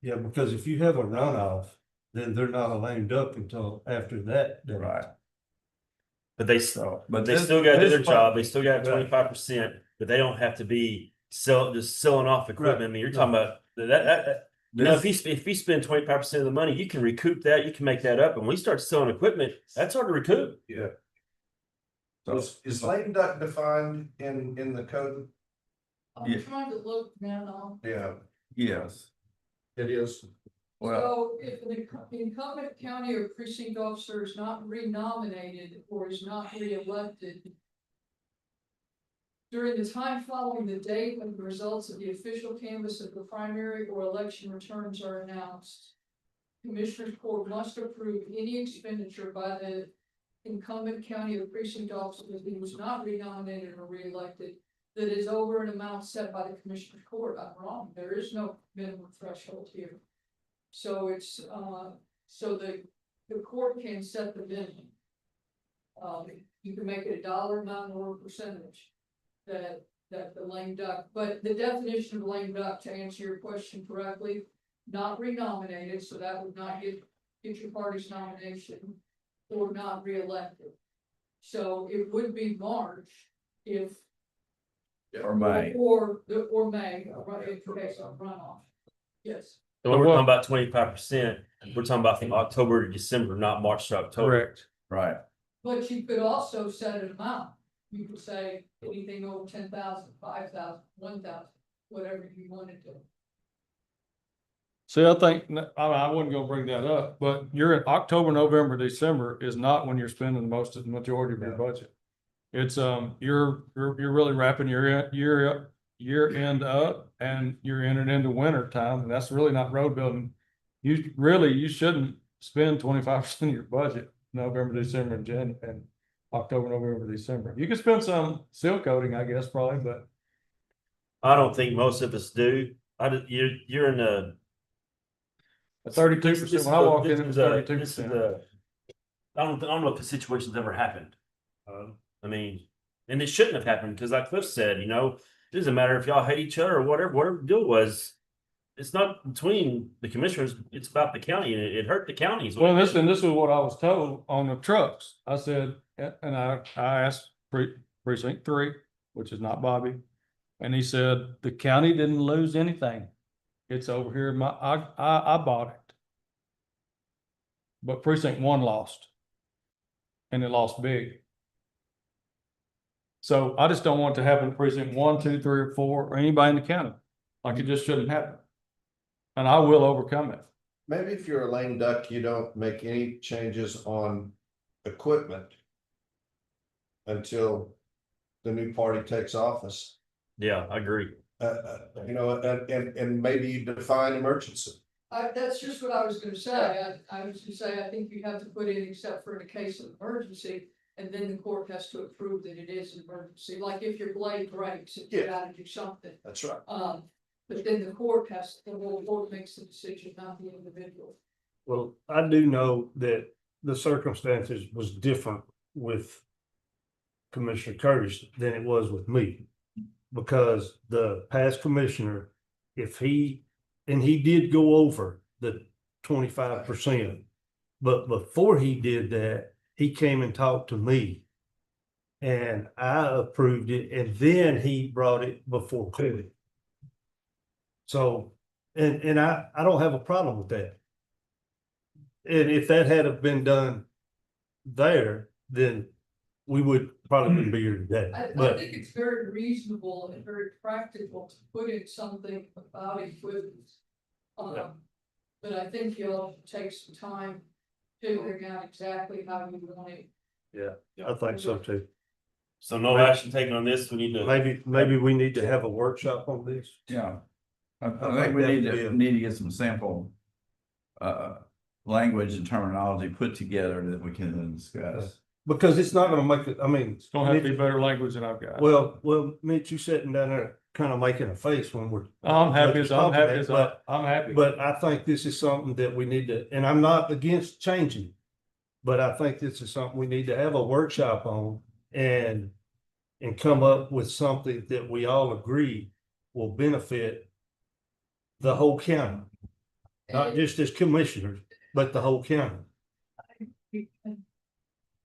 Yeah, because if you have a runoff, then they're not a lame duck until after that. then- Right. But they So, but but they this- still gotta do this their part- job. They still got Right. 25%, but they don't have to be just selling off equipment. Right. I mean, you're talking about that. You know, This- if you spend 25% of the money, you can recoup that. You can make that up. And when we start selling equipment, that's hard to recoup. Yeah. So is lame duck defined in the code? Yeah. I'm trying to look now. Yeah, Yes, it is. well, So if the incumbent county or precinct officer is not renominated or is not reelected during the time following the date when the results of the official canvass of the primary or election returns are announced, Commissioners Court must approve any expenditure by the incumbent county or precinct officer who was not renominated or reelected that is over an amount set by the Commissioners Court. I'm wrong. There is no minimum threshold here. So it's, so the court can set the minimum. You can make it a dollar amount or a percentage that the lame duck, but the definition of lame duck, to answer your question correctly, not renominated, so that would not get your party's nomination or not reelected. So it would be March if. or May. Or May, right, in case of runoff. Yes. So when we're talking about 25%, we're talking about from October to December, not March to October. Correct. Right. But you could also set an amount. You could say anything over 10,000, 5,000, 1,000, whatever you wanted to. See, I think, I wasn't gonna bring that up, but you're in October, November, December is not when you're spending the majority of your budget. It's, you're really wrapping year end up, and you're entering into winter time, and that's really not road building. You shouldn't spend 25% of your budget, November, December, and October, November, December. You can spend some seal coating, I guess, probably, but I don't think most of us do. You're in the 32%, when I walked in, it was 32%. I don't know if the situation's ever happened. I mean, and it shouldn't have happened, because like Cliff said, it doesn't matter if y'all hate each other or whatever the deal was. It's not between the commissioners, it's about the county, and it hurt the counties. Well, this is what I was told on the trucks. I said, and I asked precinct 3, which is not Bobby. And he said, the county didn't lose anything. It's over here, I bought it. But precinct 1 lost. And it lost big. So I just don't want it to happen to precinct 1, 2, 3, or 4, or anybody in the county. Like, it just shouldn't happen. And I will overcome it. Maybe if you're a lame duck, you don't make any changes on equipment until the new party takes office. Yeah, I agree. And maybe you define emergency. That's just what I was gonna say. I was gonna say, I think you have to put in except for in a case of emergency. And then the court has to approve that it is an emergency, like if your blade breaks, if you gotta do something. That's right. But then the whole court makes the decision, not the individual. Well, I do know that the circumstances was different with Commissioner Curtis than it was with me. Because the past commissioner, he did go over the 25%. But before he did that, he came and talked to me. And I approved it, and then he brought it before Cody. So, and I don't have a problem with that. And if that had have been done there, then we would probably wouldn't be here today, I but. think it's very reasonable and very practical to put in something about equipment. But I think you'll take some time figuring out exactly how you want it. Yeah, I think so too. So no action taken on this, we need to. Maybe we need to have a workshop on this. Yeah. I I think think we that need would be to, a- need to get some sample language and terminology put together that we can then discuss. Because it's not gonna make it, I mean. It's gonna have to be better language than I've got. Well, Mitch, you sitting down there kind of making a face when we're. I'm happy as, I'm happy as, But I'm happy. But I think this is something that we need to, and I'm not against changing. But I think this is something we need to have a workshop on and come up with something that we all agree will benefit the whole county. Not just as commissioners, but the whole county.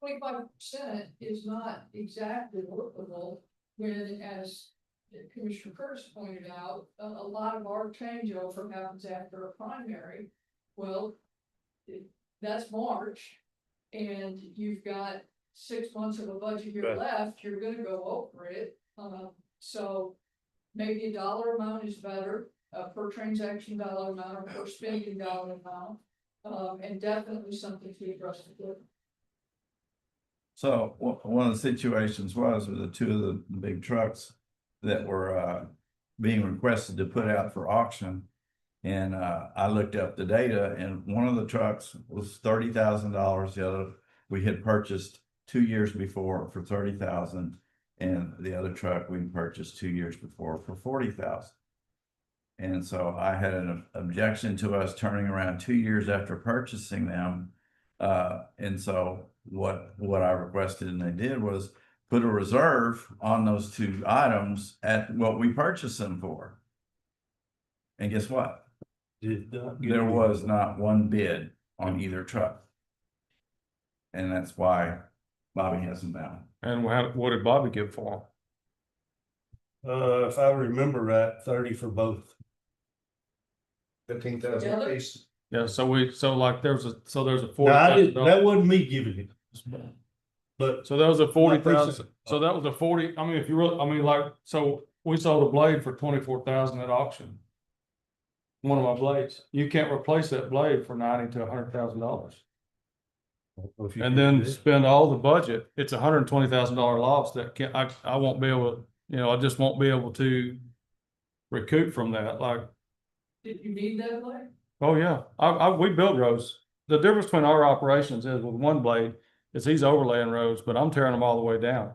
25% is not exactly workable when, as Commissioner Curtis pointed out, a lot of our changeover happens after a primary. Well, that's March, and you've got 6 months of a budget year Right. left, you're gonna go over it. So maybe a dollar amount is better, per transaction dollar amount, or per spending dollar amount. And definitely something to be addressed with. So one of the situations was with the two of the big trucks that were being requested to put out for auction. And I looked up the data, and one of the trucks was $30,000. The other we had purchased 2 years before for 30,000, and the other truck we purchased 2 years before for 40,000. And so I had an objection to us turning around 2 years after purchasing them. And so what I requested and they did was put a reserve on those two items at what we purchased them for. And guess what? There was not one bid on either truck. And that's why Bobby has them down. And what did Bobby give for If I remember right, 30 for both. 15,000 Together? apiece. them? Yeah, so there's a No, I didn't, $40,000. that wasn't me giving it. But So that was a My 40,000, precinct. so that was a 40, I mean, if you really, I mean, like, so we sold a blade for 24,000 at auction. One of my blades, you can't replace that blade for $90,000 to $100,000. if you And can then do it. spend all the budget, it's $120,000 loss that I won't be able, I just won't be able to recoup from that, like, Did you need that blade? oh yeah, we build roads. The difference between our operations is with one blade, is he's overlaying roads, but I'm tearing them all the way down.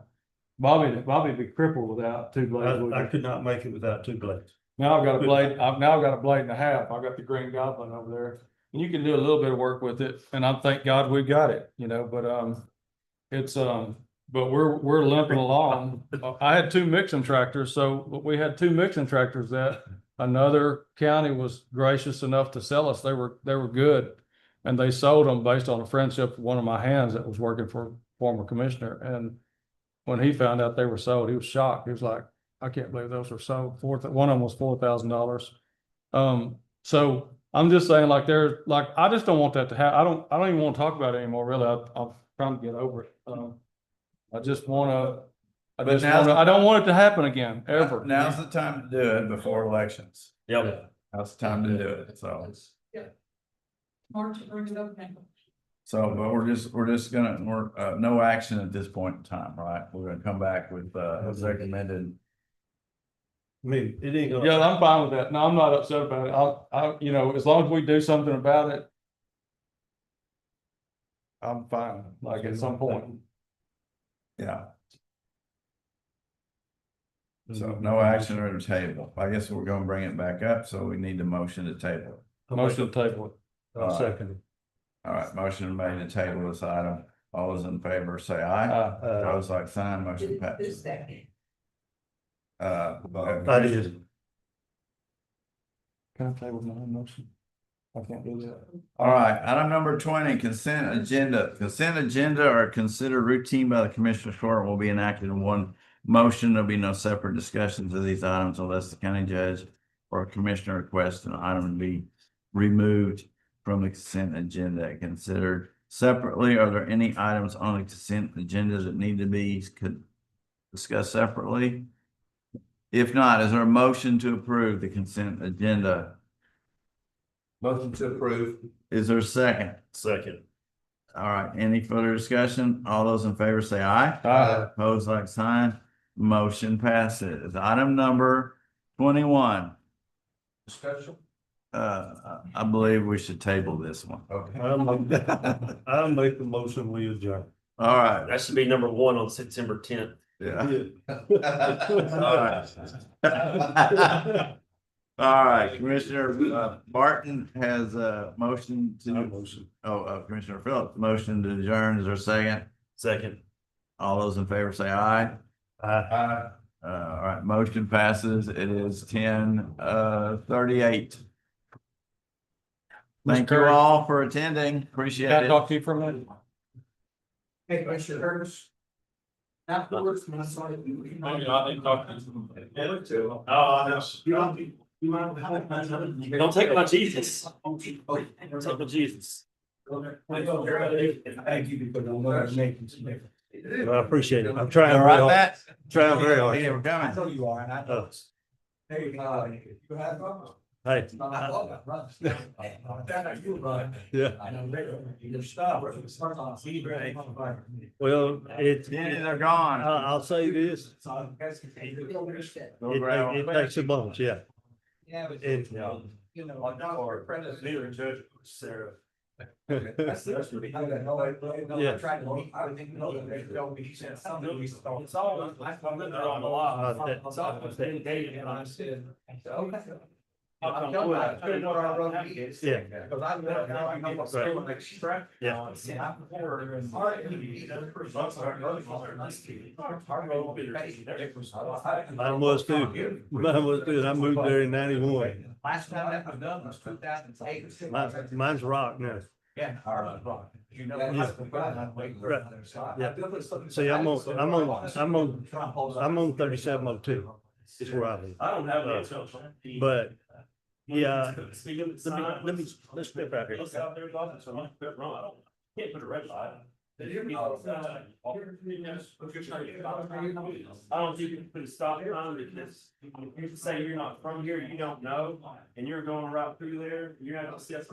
Bobby'd be crippled without two blades. I could not make it without two blades. Now I've got a blade, I've now got a blade and a half. I've got the Green Goblin over there. And you can do a little bit of work with it, and I thank God we got it, but it's but we're limping along. I had two mixing tractors, so we had two mixing tractors that another county was gracious enough to sell us. They were good. And they sold them based on a friendship with one of my hands that was working for a former commissioner. And when he found out they were sold, he was shocked. He was like, I can't believe those were sold. One of them was $4,000. So I'm just saying, like, I just don't want that to happen. I don't even want to talk about it anymore, really. I'm trying to get over it. I don't want it to happen again, ever. Now's the time to do it before elections. Yep. Now's the time to do it, so. Hard to bring it up now. So, but we're just gonna, no action at this point in time, right? We're gonna come back with, as recommended. I mean, it ain't gonna. Yeah, I'm fine with that. No, I'm not upset about it. As long as we do something about it, I'm fine, like at some point. Yeah. So no action or table. I guess we're gonna bring it back up, so we need a motion to table. Motion to table it. I'll second it. All right, motion made to table this item. All those in favor say aye. Those like sign, motion passes. I did. Can I table my own motion? I can't do that. All right, item number 20, consent agenda. Consent agenda are considered routine by the Commissioners Court and will be enacted in one motion. There'll be no separate discussions of these items unless the county judge or a commissioner requests an item to be removed from the consent agenda considered separately? Are there any items on the consent agenda that need to be discussed separately? If not, is there a motion to approve the consent agenda? Motion to approve. Is there a second? Second. All right, any further discussion? All those in favor say aye. Aye. Opposed, like sign. Motion passes. Item number 21. Discussion? I believe we should table this one. Okay. I'll make the motion, we adjourn. All right. That should be number 1 on September 10th. Yeah. All right, Commissioner Barton has a motion to, Commissioner Phillips, motion to adjourn. Is there a second? Second. All those in favor say aye. Aye. All right, motion passes. It is 10:38. Thank you Curry. all for attending. Appreciate Can I it. talk to you for a minute? Hey, Commissioner Curtis. Afterwards, when I saw you. Don't take my Jesus. Don't take my Jesus. Thank you because I'm gonna make some difference. I appreciate it. I'm trying. All right, Matt? Trying very hard. Hey, we're I coming. know you are, and I know. Hey, you have one? Hey. I love that run. That you run. Yeah. I know your stuff. Well, They're gone. I'll say this, So, guys, it takes a moment, yeah. yeah, but It- you know, I'm not our apprentice. Sarah. That's what we had. No, Yeah. I tried to meet, I didn't know that they told me, he said something. We thought- It's all, I'm living on the lot. It's all- It's dedicated, And I said, okay. I'll I'm come telling you, with I it. couldn't know what our road is. Yeah. Because I know now I know what's going on. Yeah. Our road will be paved. It was- Mine was too. Mine was too. And I moved there in 91. Last time that was done was 2008. Mine's rock now. Yeah. Ours was rock. You know. Right. Yeah. See, I'm on 3702. Is where I live. I don't have an But, yeah, let's step out here. out there, so I'm put wrong. I don't, can't put a red light. I don't think you can put a stop sign because if you say you're not from here, you don't know, and you're going right through there, you're not gonna see us.